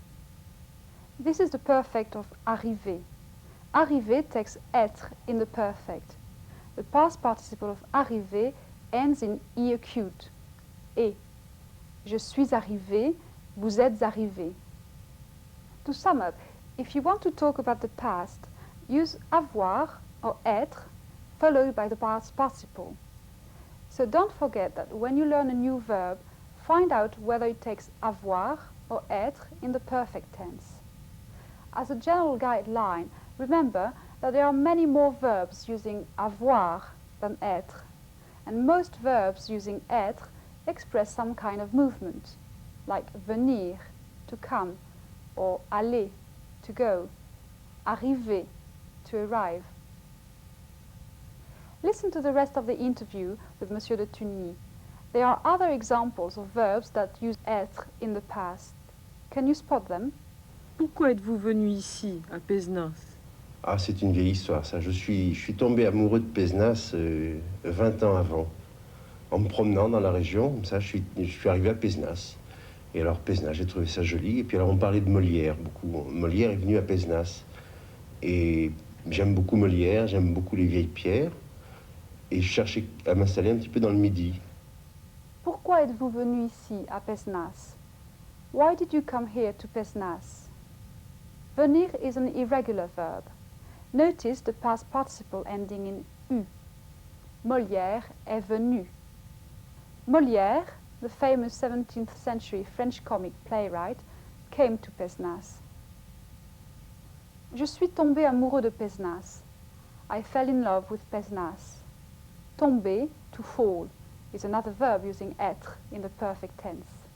This is the perfect of arriver. Arriver takes être in the perfect. The past participle of arriver ends in e acute. Et. Je suis arrivé, vous êtes arrivé. To sum up, if you want to talk about the past, use avoir or être followed by the past participle. So don't forget that when you learn a new verb, find out whether it takes avoir or être in the perfect tense. As a general guideline, remember that there are many more verbs using avoir than être, and most verbs using être express some kind of movement, like venir, to come, or aller, to go, arriver, to arrive. Listen to the rest of the interview with Monsieur de Tugny. There are other examples of verbs that use être in the past. Can you spot them? Pourquoi êtes-vous venu ici, à Pézenas? Ah, c'est une vieille histoire, ça. Je suis tombé amoureux de Pézenas 20 ans avant. En me promenant dans la région, comme ça, je suis arrivé à Pézenas. Et alors, Pézenas, j'ai trouvé ça joli. Et puis alors, on parlait de Molière, beaucoup. Molière est venu à Pézenas. Et j'aime beaucoup Molière, j'aime beaucoup les vieilles pierres. Et je cherchais à m'installer un petit peu dans le Midi. Pourquoi êtes-vous venu ici, à Pézenas? Why did you come here to Pézenas? Venir is an irregular verb. Notice the past participle ending in U. Molière est venu. Molière, the famous 17th century French comic playwright, came to Pézenas. Je suis tombé amoureux de Pézenas. I fell in love with Pézenas. Tomber, to fall, is another verb using être in the perfect tense.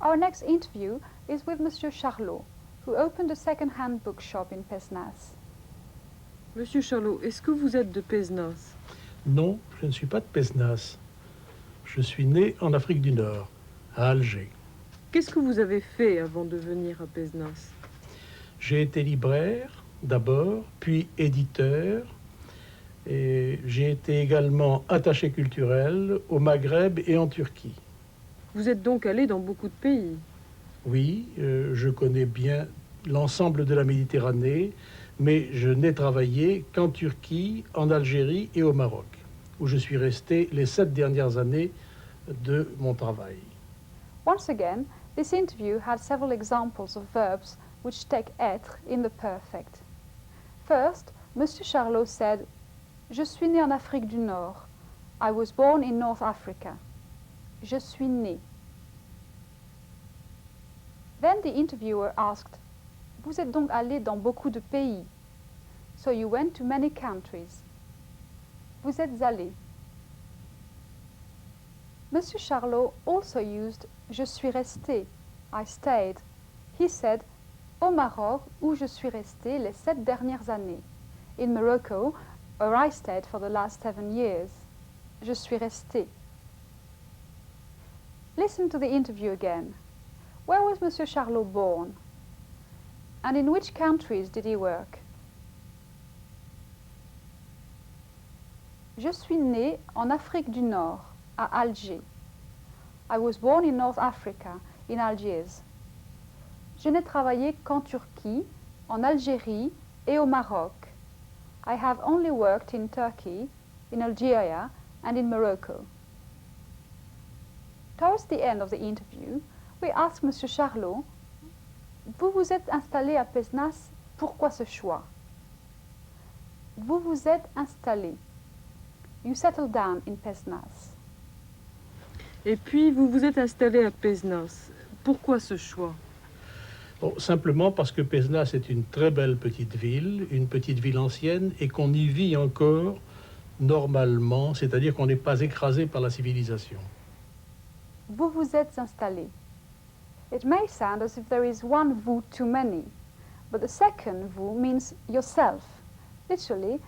Our next interview is with Monsieur Charlot, who opened a second-hand bookshop in Pézenas. Monsieur Charlot, est-ce que vous êtes de Pézenas? Non, je ne suis pas de Pézenas. Je suis né en Afrique du Nord, à Alger. Qu'est-ce que vous avez fait avant de venir à Pézenas? J'ai été libraire d'abord, puis éditeur. Et j'ai été également attaché culturel au Maghreb et en Turquie. Vous êtes donc allé dans beaucoup de pays? Oui, je connais bien l'ensemble de la Méditerranée, mais je n'ai travaillé qu'en Turquie, en Algérie et au Maroc, où je suis resté les 7 dernières années de mon travail. Once again, this interview had several examples of verbs which take être in the perfect. First, Monsieur Charlot said, Je suis né en Afrique du Nord. I was born in North Africa. Je suis né. Then the interviewer asked, Vous êtes donc allé dans beaucoup de pays. So you went to many countries. Vous êtes allé. Monsieur Charlot also used Je suis resté. I stayed. He said, Au Maroc, où je suis resté les 7 dernières années. In Morocco, where I stayed for the last 7 years. Je suis resté. Listen to the interview again. Where was Monsieur Charlot born? And in which countries did he work? Je suis né en Afrique du Nord, à Alger. I was born in North Africa, in Algiers. Je n'ai travaillé qu'en Turquie, en Algérie et au Maroc. I have only worked in Turkey, in Algeria, and in Morocco. Towards the end of the interview, we asked Monsieur Charlot, Vous vous êtes installé à Pézenas, pourquoi ce choix? Vous vous êtes installé. You settled down in Pézenas. Et puis, vous vous êtes installé à Pézenas. Pourquoi ce choix? Bon, simplement parce que Pézenas est une très belle petite ville, une petite ville ancienne, et qu'on y vit encore normalement, c'est-à-dire qu'on n'est pas écrasé par la civilisation. Vous vous êtes installé. It may sound as if there is one vous too many, but the second vous means yourself. Literally,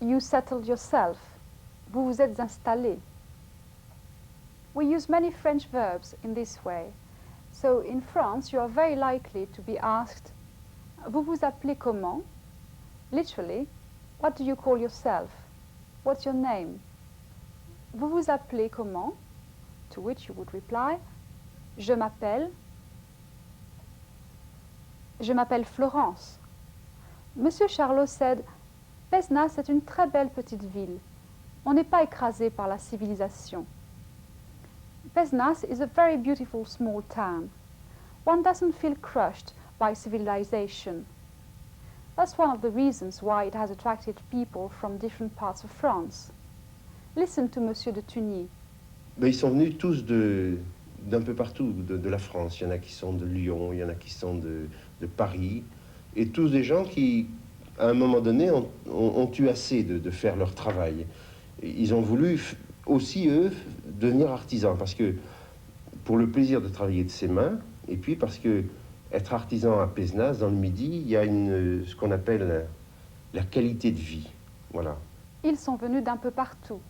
you settled yourself. Vous vous êtes installé. We use many French verbs in this way. So in France, you are very likely to be asked, vous vous appelez comment? Literally, what do you call yourself? What's your name? Vous vous appelez comment? To which you would reply, je m'appelle Florence. Monsieur Charlot said, Pézenas est une très belle petite ville. On n'est pas écrasé par la civilisation. Pézenas is a very beautiful small town. One doesn't feel crushed by civilization. That's one of the reasons why it has attracted people from different parts of France. Listen to Monsieur de Tugny. Ben, ils sont venus tous d'un peu partout de la France. Il y en a qui sont de Lyon, il y en a qui sont de Paris. Et tous des gens qui, à un moment donné, ont eu assez de faire leur travail. Ils ont voulu aussi, eux, devenir artisans. Parce que, pour le plaisir de travailler de ses mains, et puis parce que être artisan à Pézenas, dans le Midi, il y a ce qu'on appelle la qualité de vie. Voilà. Ils sont venus d'un peu partout.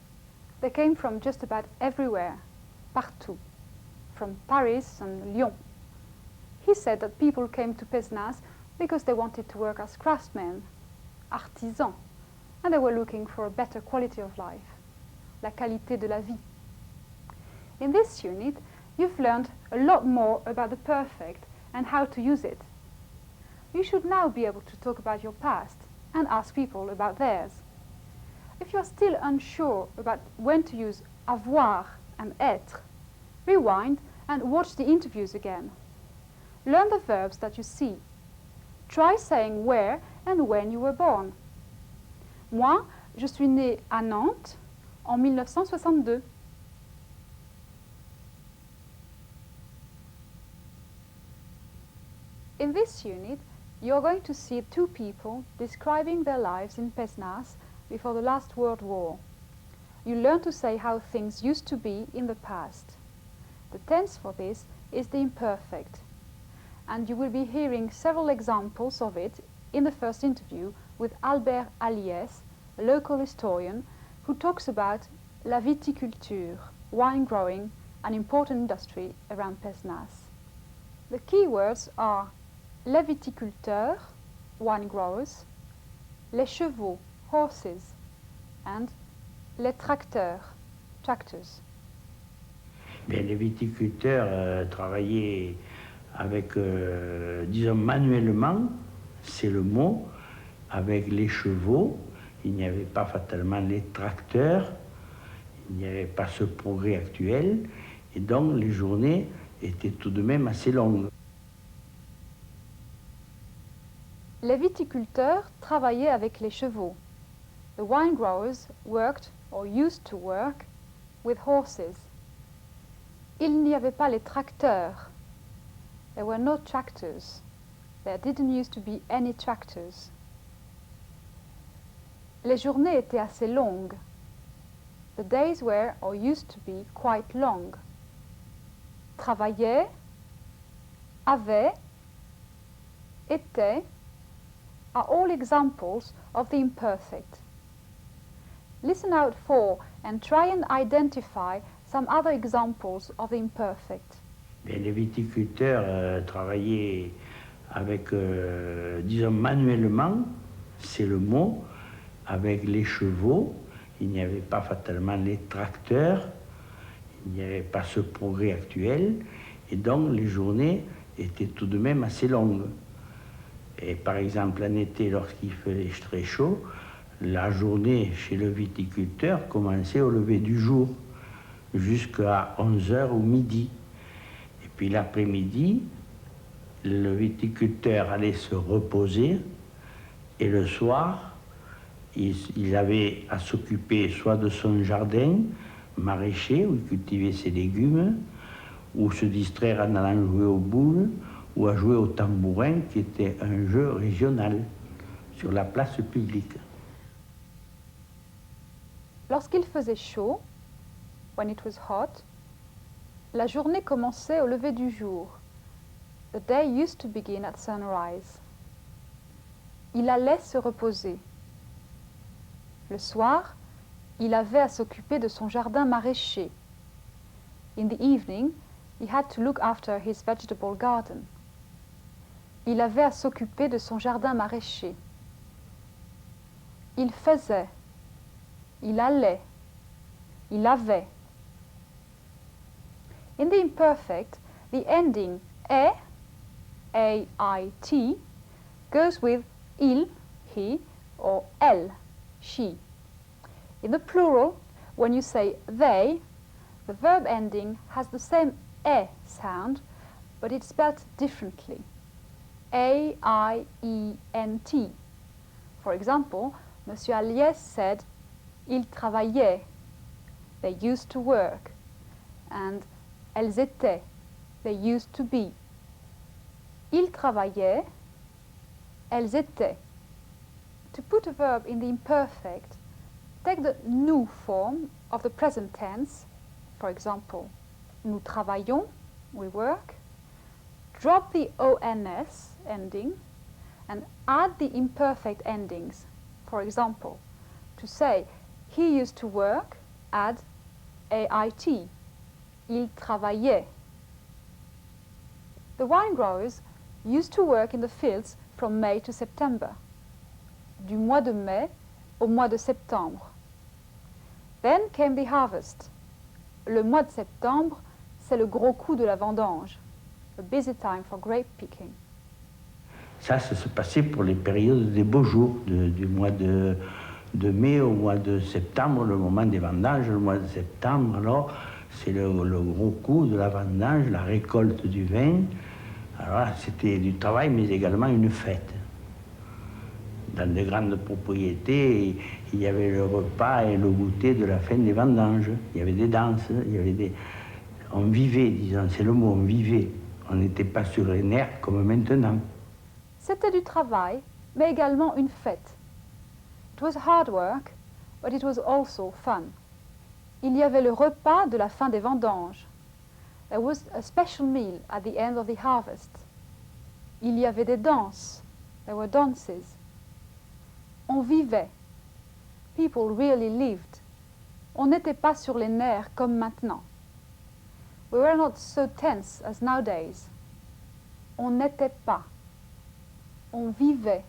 They came from just about everywhere, partout, from Paris and Lyon. He said that people came to Pézenas because they wanted to work as craftsmen, artisans, and they were looking for a better quality of life, la qualité de la vie. In this unit, you've learned a lot more about the perfect and how to use it. You should now be able to talk about your past and ask people about theirs. If you're still unsure about when to use avoir and être, rewind and watch the interviews again. Learn the verbs that you see. Try saying where and when you were born. Moi, je suis né à Nantes en 1962. In this unit, you're going to see two people describing their lives in Pézenas before the last World War. You learn to say how things used to be in the past. The tense for this is the imperfect, and you will be hearing several examples of it in the first interview with Albert Aliès, a local historian who talks about la viticulture, wine growing, an important industry around Pézenas. The key words are les viticulteurs, wine growers, les chevaux, horses, and les tracteurs, tractors. Bien, les viticulteurs travaillaient avec, disons, manuellement, c'est le mot, avec les chevaux. Il n'y avait pas fatalement les tracteurs, il n'y avait pas ce progrès actuel, et donc les journées étaient tout de même assez longues. Les viticulteurs travaillaient avec les chevaux. The wine growers worked or used to work with horses. Il n'y avait pas les tracteurs. There were no tractors. There didn't used to be any tractors. Les journées étaient assez longues. The days were or used to be quite long. Travaillait, avait, était are all examples of the imperfect. Listen out for and try and identify some other examples of the imperfect. Bien, les viticulteurs travaillaient avec, disons, manuellement, c'est le mot, avec les chevaux. Il n'y avait pas fatalement les tracteurs, il n'y avait pas ce progrès actuel, et donc les journées étaient tout de même assez longues. Et par exemple, en été, lorsqu'il faisait très chaud, la journée chez le viticulteur commençait au lever du jour, jusqu'à 11h ou midi. Et puis l'après-midi, le viticulteur allait se reposer, et le soir, il avait à s'occuper soit de son jardin maraîcher, où il cultivait ses légumes, ou se distraire en allant jouer aux boules, ou à jouer au tambourin, qui était un jeu régional sur la place publique. Lorsqu'il faisait chaud, when it was hot, la journée commençait au lever du jour. The day used to begin at sunrise. Il allait se reposer. Le soir, il avait à s'occuper de son jardin maraîcher. In the evening, he had to look after his vegetable garden. Il avait à s'occuper de son jardin maraîcher. Il faisait. Il allait. Il avait. In the imperfect, the ending e, A-I-T, goes with il, he, or elle, she. In the plural, when you say they, the verb ending has the same e sound, but it's spelled differently. A-I-E-N-T. For example, Monsieur Aliès said, ils travaillaient, they used to work, and elles étaient, they used to be. Ils travaillaient, elles étaient. To put a verb in the imperfect, take the nous form of the present tense, for example, nous travaillons, we work, drop the ONS ending, and add the imperfect endings. For example, to say he used to work, add AIT. Il travaillait. The wine growers used to work in the fields from May to September. Du mois de mai au mois de septembre. Then came the harvest. Le mois de septembre, c'est le gros coup de la vendange. A busy time for grape picking. Ça se passait pour les périodes des beaux jours, du mois de mai au mois de septembre, le moment des vendanges. Le mois de septembre, alors, c'est le gros coup de la vendange, la récolte du vin. Alors c'était du travail, mais également une fête. Dans de grandes propriétés, il y avait le repas et le goûter de la fin des vendanges. Il y avait des danses, il y avait des... On vivait, disons, c'est le mot, on vivait. On n'était pas sur les nerfs comme maintenant. C'était du travail, mais également une fête. It was hard work, but it was also fun. Il y avait le repas de la fin des vendanges. There was a special meal at the end of the harvest. Il y avait des danses. There were dances. On vivait. People really lived. On n'était pas sur les nerfs comme maintenant. We were not so tense as nowadays. On n'était pas. On vivait.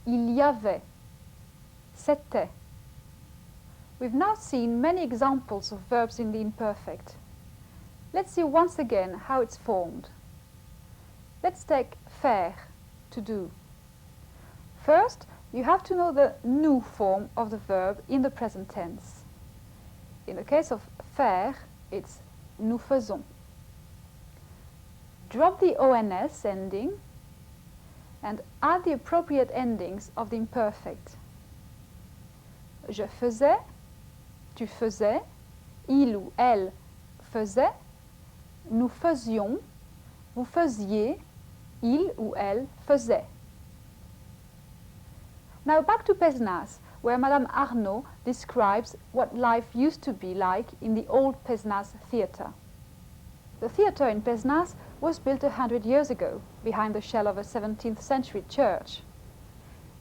Il y avait. C'était. We've now seen many examples of verbs in the imperfect. Let's see once again how it's formed. Let's take faire, to do. First, you have to know the nous form of the verb in the present tense. In the case of faire, it's nous faisons. Drop the ONS ending and add the appropriate endings of the imperfect. Je faisais, tu faisais, il ou elle faisait, nous faisions, vous faisiez, il ou elle faisait. Now back to Pézenas, where Madame Arnaud describes what life used to be like in the old Pézenas theatre. The theatre in Pézenas was built 100 years ago, behind the shell of a 17th century church.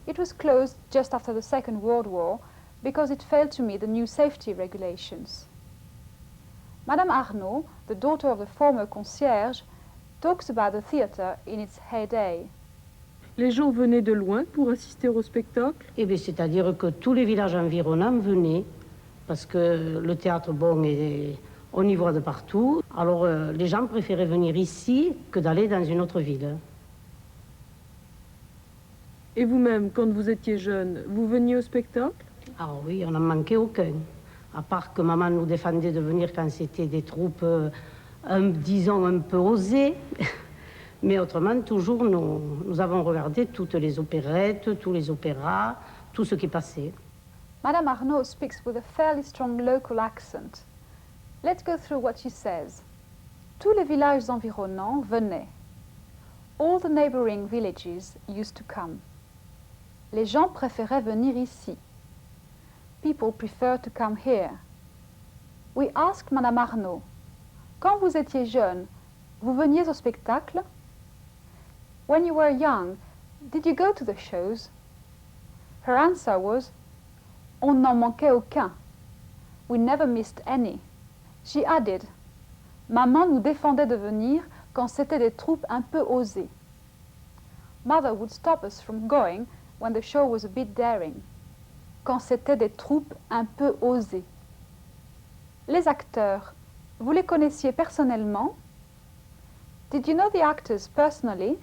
It was closed just after the Second World War because it failed to meet the new safety regulations. Madame Arnaud, the daughter of the former concierge, talks about the theatre in its heyday. Les gens venaient de loin pour assister au spectacle? Eh bien, c'est-à-dire que tous les villages environnants venaient, parce que le théâtre, bon, on y voit de partout. Alors, les gens préféraient venir ici que d'aller dans une autre ville. Et vous-même, quand vous étiez jeune, vous veniez au spectacle? Ah oui, on n'en manquait aucun. À part que maman nous défendait de venir quand c'était des troupes, disons, un peu osées. Mais autrement, toujours, nous avons regardé toutes les opérettes, tous les opéras, tout ce qui passait. Madame Arnaud speaks with a fairly strong local accent. Let's go through what she says. Tous les villages environnants venaient. All the neighboring villages used to come. Les gens préféraient venir ici. people prefer to come here. We asked Madame Arnaud, quand vous étiez jeune, vous veniez au spectacle? When you were young, did you go to the shows? Her answer was, on n'en manquait aucun. We never missed any. She added, Maman nous défendait de venir quand c'était des troupes un peu osées. Mother would stop us from going when the show was a bit daring. Quand c'était des troupes un peu osées. Les acteurs, vous les connaissiez personnellement? Did you know the actors personally?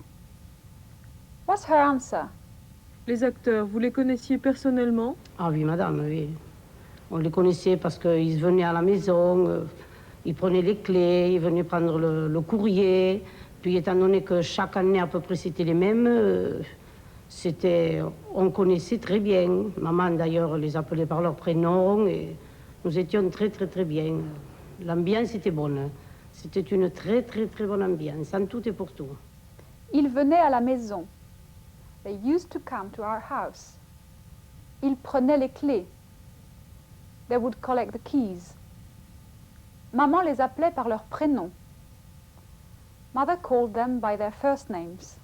What's her answer? Les acteurs, vous les connaissiez personnellement? Ah oui, madame, oui. On les connaissait parce qu'ils venaient à la maison, ils prenaient les clés, ils venaient prendre le courrier. Puis étant donné que chaque année à peu près c'était les mêmes, on connaissait très bien. Maman d'ailleurs les appelait par leur prénom et nous étions très très très bien. L'ambiance était bonne. C'était une très très très bonne ambiance, en tout et pour tout. Ils venaient à la maison. They used to come to our house. Ils prenaient les clés. They would collect the keys. Maman les appelait par leur prénom. Mother called them by their first names.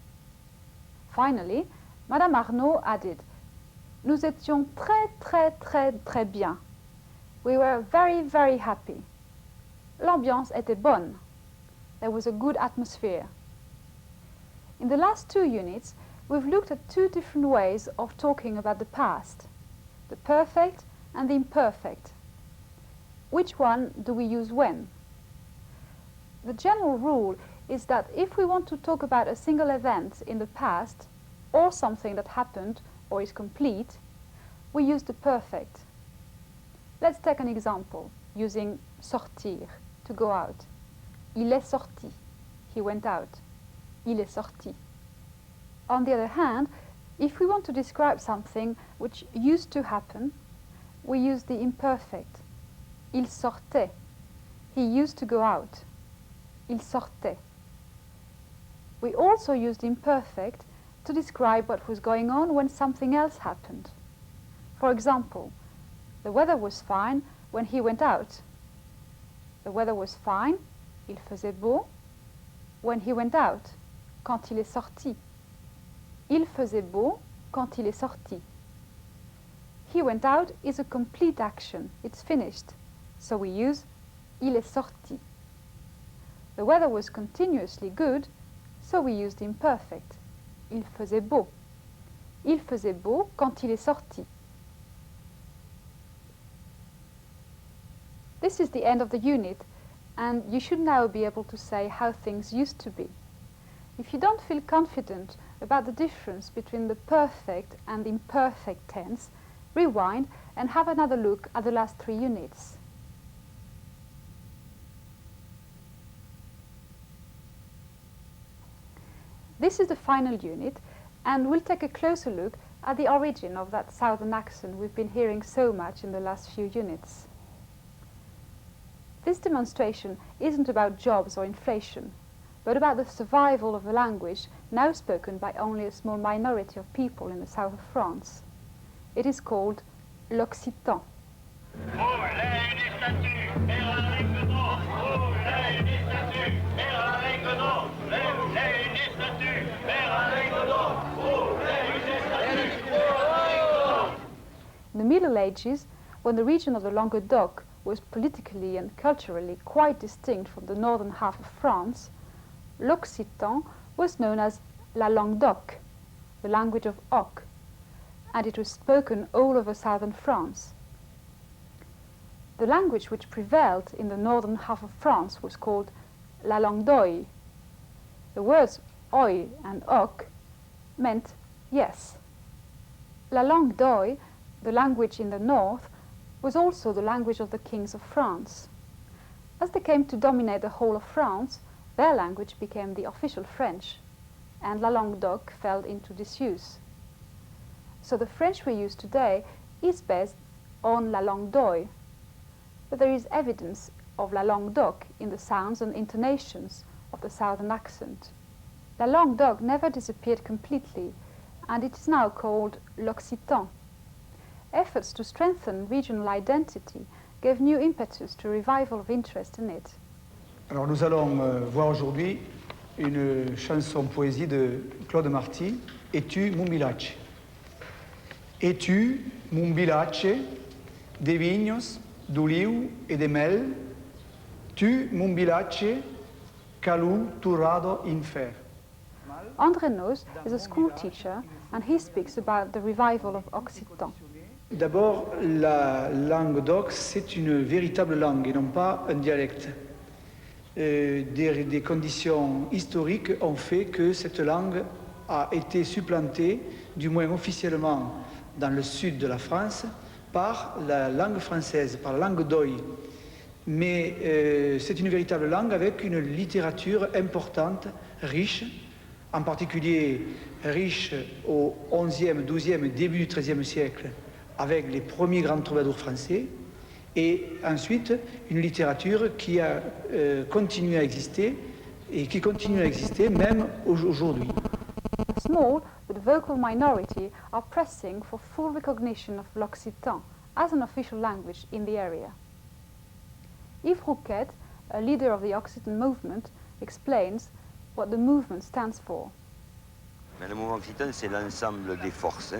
Finally, Madame Arnaud added, nous étions très très très très bien. We were very very happy. L'ambiance était bonne. There was a good atmosphere. In the last 2 units, we've looked at 2 different ways of talking about the past, the perfect and the imperfect. Which one do we use when? The general rule is that if we want to talk about a single event in the past, or something that happened or is complete, we use the perfect. Let's take an example using sortir, to go out. Il est sorti. He went out. Il est sorti. On the other hand, if we want to describe something which used to happen, we use the imperfect. Il sortait. He used to go out. Il sortait. We also use the imperfect to describe what was going on when something else happened. For example, the weather was fine when he went out. The weather was fine, il faisait beau, when he went out, quand il est sorti. Il faisait beau quand il est sorti. He went out is a complete action, it's finished, so we use il est sorti. The weather was continuously good, so we use the imperfect. Il faisait beau. Il faisait beau quand il est sorti. This is the end of the unit, and you should now be able to say how things used to be. If you don't feel confident about the difference between the perfect and the imperfect tense, rewind and have another look at the last 3 units. This is the final unit, and we'll take a closer look at the origin of that southern accent we've been hearing so much in the last few units. This demonstration isn't about jobs or inflation, but about the survival of a language now spoken by only a small minority of people in the south of France. It is called l'Occitan. In the Middle Ages, when the region of the Languedoc was politically and culturally quite distinct from the northern half of France, l'Occitan was known as la langue d'Oc, the language of Oc, and it was spoken all over southern France. The language which prevailed in the northern half of France was called la langue d'Oïl. The words Oïl and Oc meant yes. La langue d'Oïl, the language in the north, was also the language of the kings of France. As they came to dominate the whole of France, their language became the official French, and la langue d'Oc fell into disuse. So the French we use today is based on la langue d'Oïl, but there is evidence of la langue d'Oc in the sounds and intonations of the southern accent. La langue d'Oc never disappeared completely, and it is now called l'Occitan. Efforts to strengthen regional identity gave new impetus to a revival of interest in it. Alors nous allons voir aujourd'hui une chanson-poésie de Claude Marty, Et tu, mon village. Et tu, mon village, de vinhos, d'oliu et de mel, tu, mon village, calu turrado in fer. André Noz is a school teacher and he speaks about the revival of Occitan. D'abord, la langue d'Oc, c'est une véritable langue et non pas un dialecte. Des conditions historiques ont fait que cette langue a été supplantée, du moins officiellement dans le sud de la France, par la langue française, par la langue d'Oï. Mais c'est une véritable langue avec une littérature importante, riche, en particulier riche au XIe, XIIe, début du XIIIe siècle, avec les premiers grands troubadours français, et ensuite une littérature qui a continué à exister et qui continue à exister même aujourd'hui. A small but vocal minority are pressing for full recognition of l'Occitan as an official language in the area. Yves Rouquette, a leader of the Occitan movement, explains what the movement stands for. Le mouvement occitan, c'est l'ensemble des forces,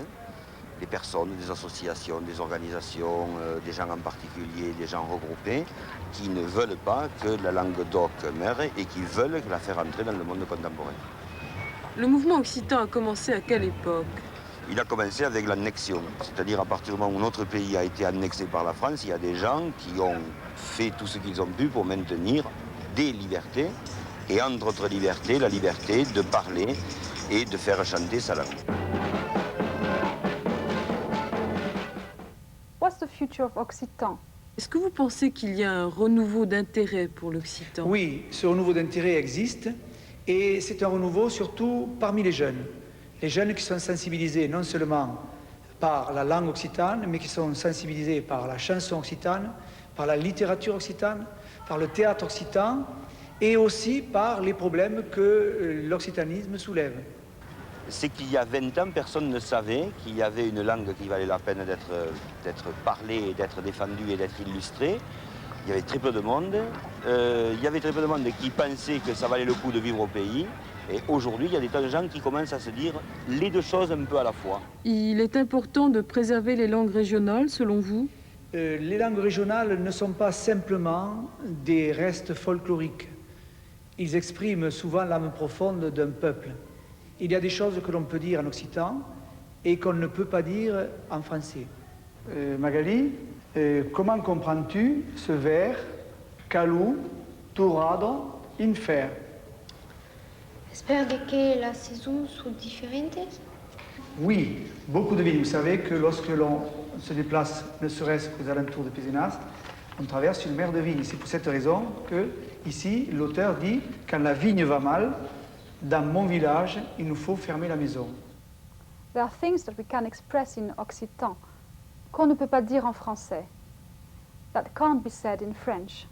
des personnes, des associations, des organisations, des gens en particulier, des gens regroupés, qui ne veulent pas que la langue d'oc meure et qui veulent la faire entrer dans le monde contemporain. Le mouvement occitan a commencé à quelle époque? Il a commencé avec l'annexion, c'est-à-dire à partir du moment où notre pays a été annexé par la France, il y a des gens qui ont fait tout ce qu'ils ont pu pour maintenir des libertés, et entre autres libertés, la liberté de parler et de faire chanter sa langue. What's the future of Occitan? Est-ce que vous pensez qu'il y a un renouveau d'intérêt pour l'occitan? Oui, ce renouveau d'intérêt existe, et c'est un renouveau surtout parmi les jeunes. Les jeunes qui sont sensibilisés non seulement par la langue occitane, mais qui sont sensibilisés par la chanson occitane, par la littérature occitane, par le théâtre occitan, et aussi par les problèmes que l'occitanisme soulève. C'est qu'il y a 20 ans, personne ne savait qu'il y avait une langue qui valait la peine d'être parlée, d'être défendue et d'être illustrée. Il y avait très peu de monde. Il y avait très peu de monde qui pensaient que ça valait le coup de vivre au pays. Et aujourd'hui, il y a des tas de gens qui commencent à se dire les deux choses un peu à la fois. Il est important de préserver les langues régionales, selon vous? Les langues régionales ne sont pas simplement des restes folkloriques. Ils expriment souvent l'âme profonde d'un peuple. Il y a des choses que l'on peut dire en occitan et qu'on ne peut pas dire en français. Magali, comment comprends-tu ce vers « calu, turrado, in fer » J'espère que la saison soit différente. Oui, beaucoup de vignes. Vous savez que lorsque l'on se déplace, ne serait-ce qu'aux alentours de Pézenas, on traverse une mer de vignes. C'est pour cette raison que, ici, l'auteur dit « quand la vigne va mal, dans mon village, il nous faut fermer la maison ». There are things that we can express in Occitan qu'on ne peut pas dire en français, that can't be said in French.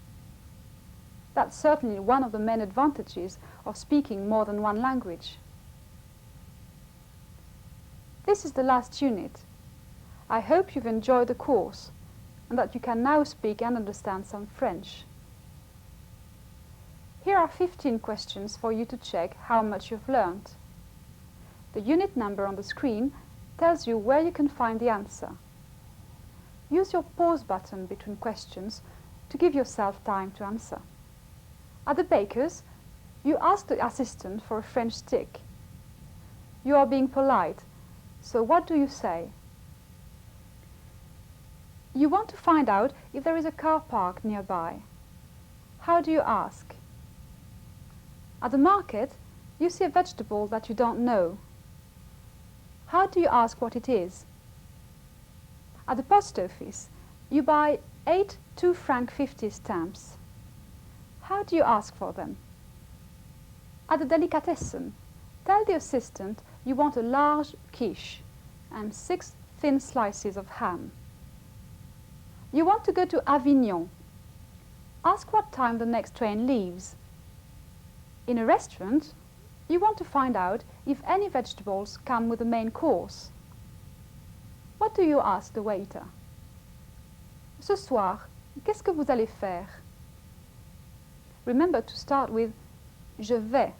That's certainly one of the main advantages of speaking more than one language. This is the last unit. I hope you've enjoyed the course and that you can now speak and understand some French. Here are 15 questions for you to check how much you've learned. The unit number on the screen tells you where you can find the answer. Use your pause button between questions to give yourself time to answer. At the baker's, you ask the assistant for a French stick. You are being polite, so what do you say? You want to find out if there is a car park nearby. How do you ask? At the market, you see a vegetable that you don't know. How do you ask what it is? At the post office, you buy 8 2-franc-50 stamps. How do you ask for them? At the delicatessen, tell the assistant you want a large quiche and 6 thin slices of ham. You want to go to Avignon. Ask what time the next train leaves. In a restaurant, you want to find out if any vegetables come with the main course. What What do you ask the waiter? Ce soir, qu'est-ce que vous allez faire? Remember to start with je vais.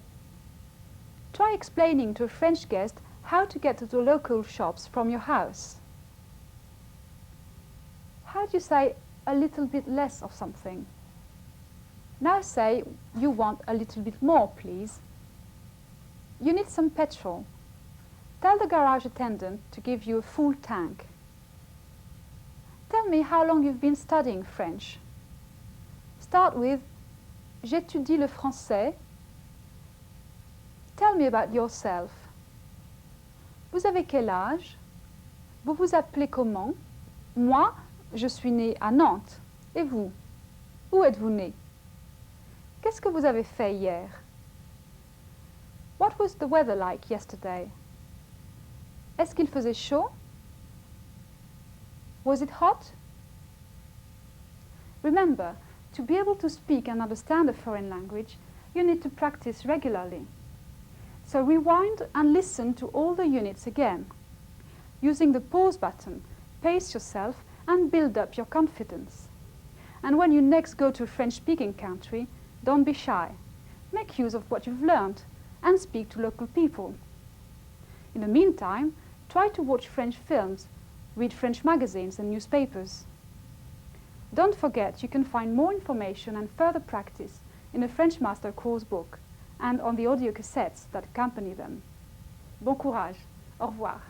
Try explaining to a French guest how to get to the local shops from your house. How do you say a little bit less of something? Now say you want a little bit more, please. You need some petrol. Tell the garage attendant to give you a full tank. Tell me how long you've been studying French. Start with j'étudie le français. Tell me about yourself. Vous avez quel âge? Vous vous appelez comment? Moi, je suis née à Nantes. Et vous? Où êtes-vous né? Qu'est-ce que vous avez fait hier? What was the weather like yesterday? Est-ce qu'il faisait chaud? Was it hot? Remember, to be able to speak and understand a foreign language, you need to practice regularly. So rewind and listen to all the units again. Using the pause button, pace yourself and build up your confidence. And when you next go to a French-speaking country, don't be shy. Make use of what you've learned and speak to local people. In the meantime, try to watch French films, read French magazines and newspapers. Don't forget you can find more information and further practice in the French Master course book and on the audio cassettes that accompany them. Bon courage. Au revoir.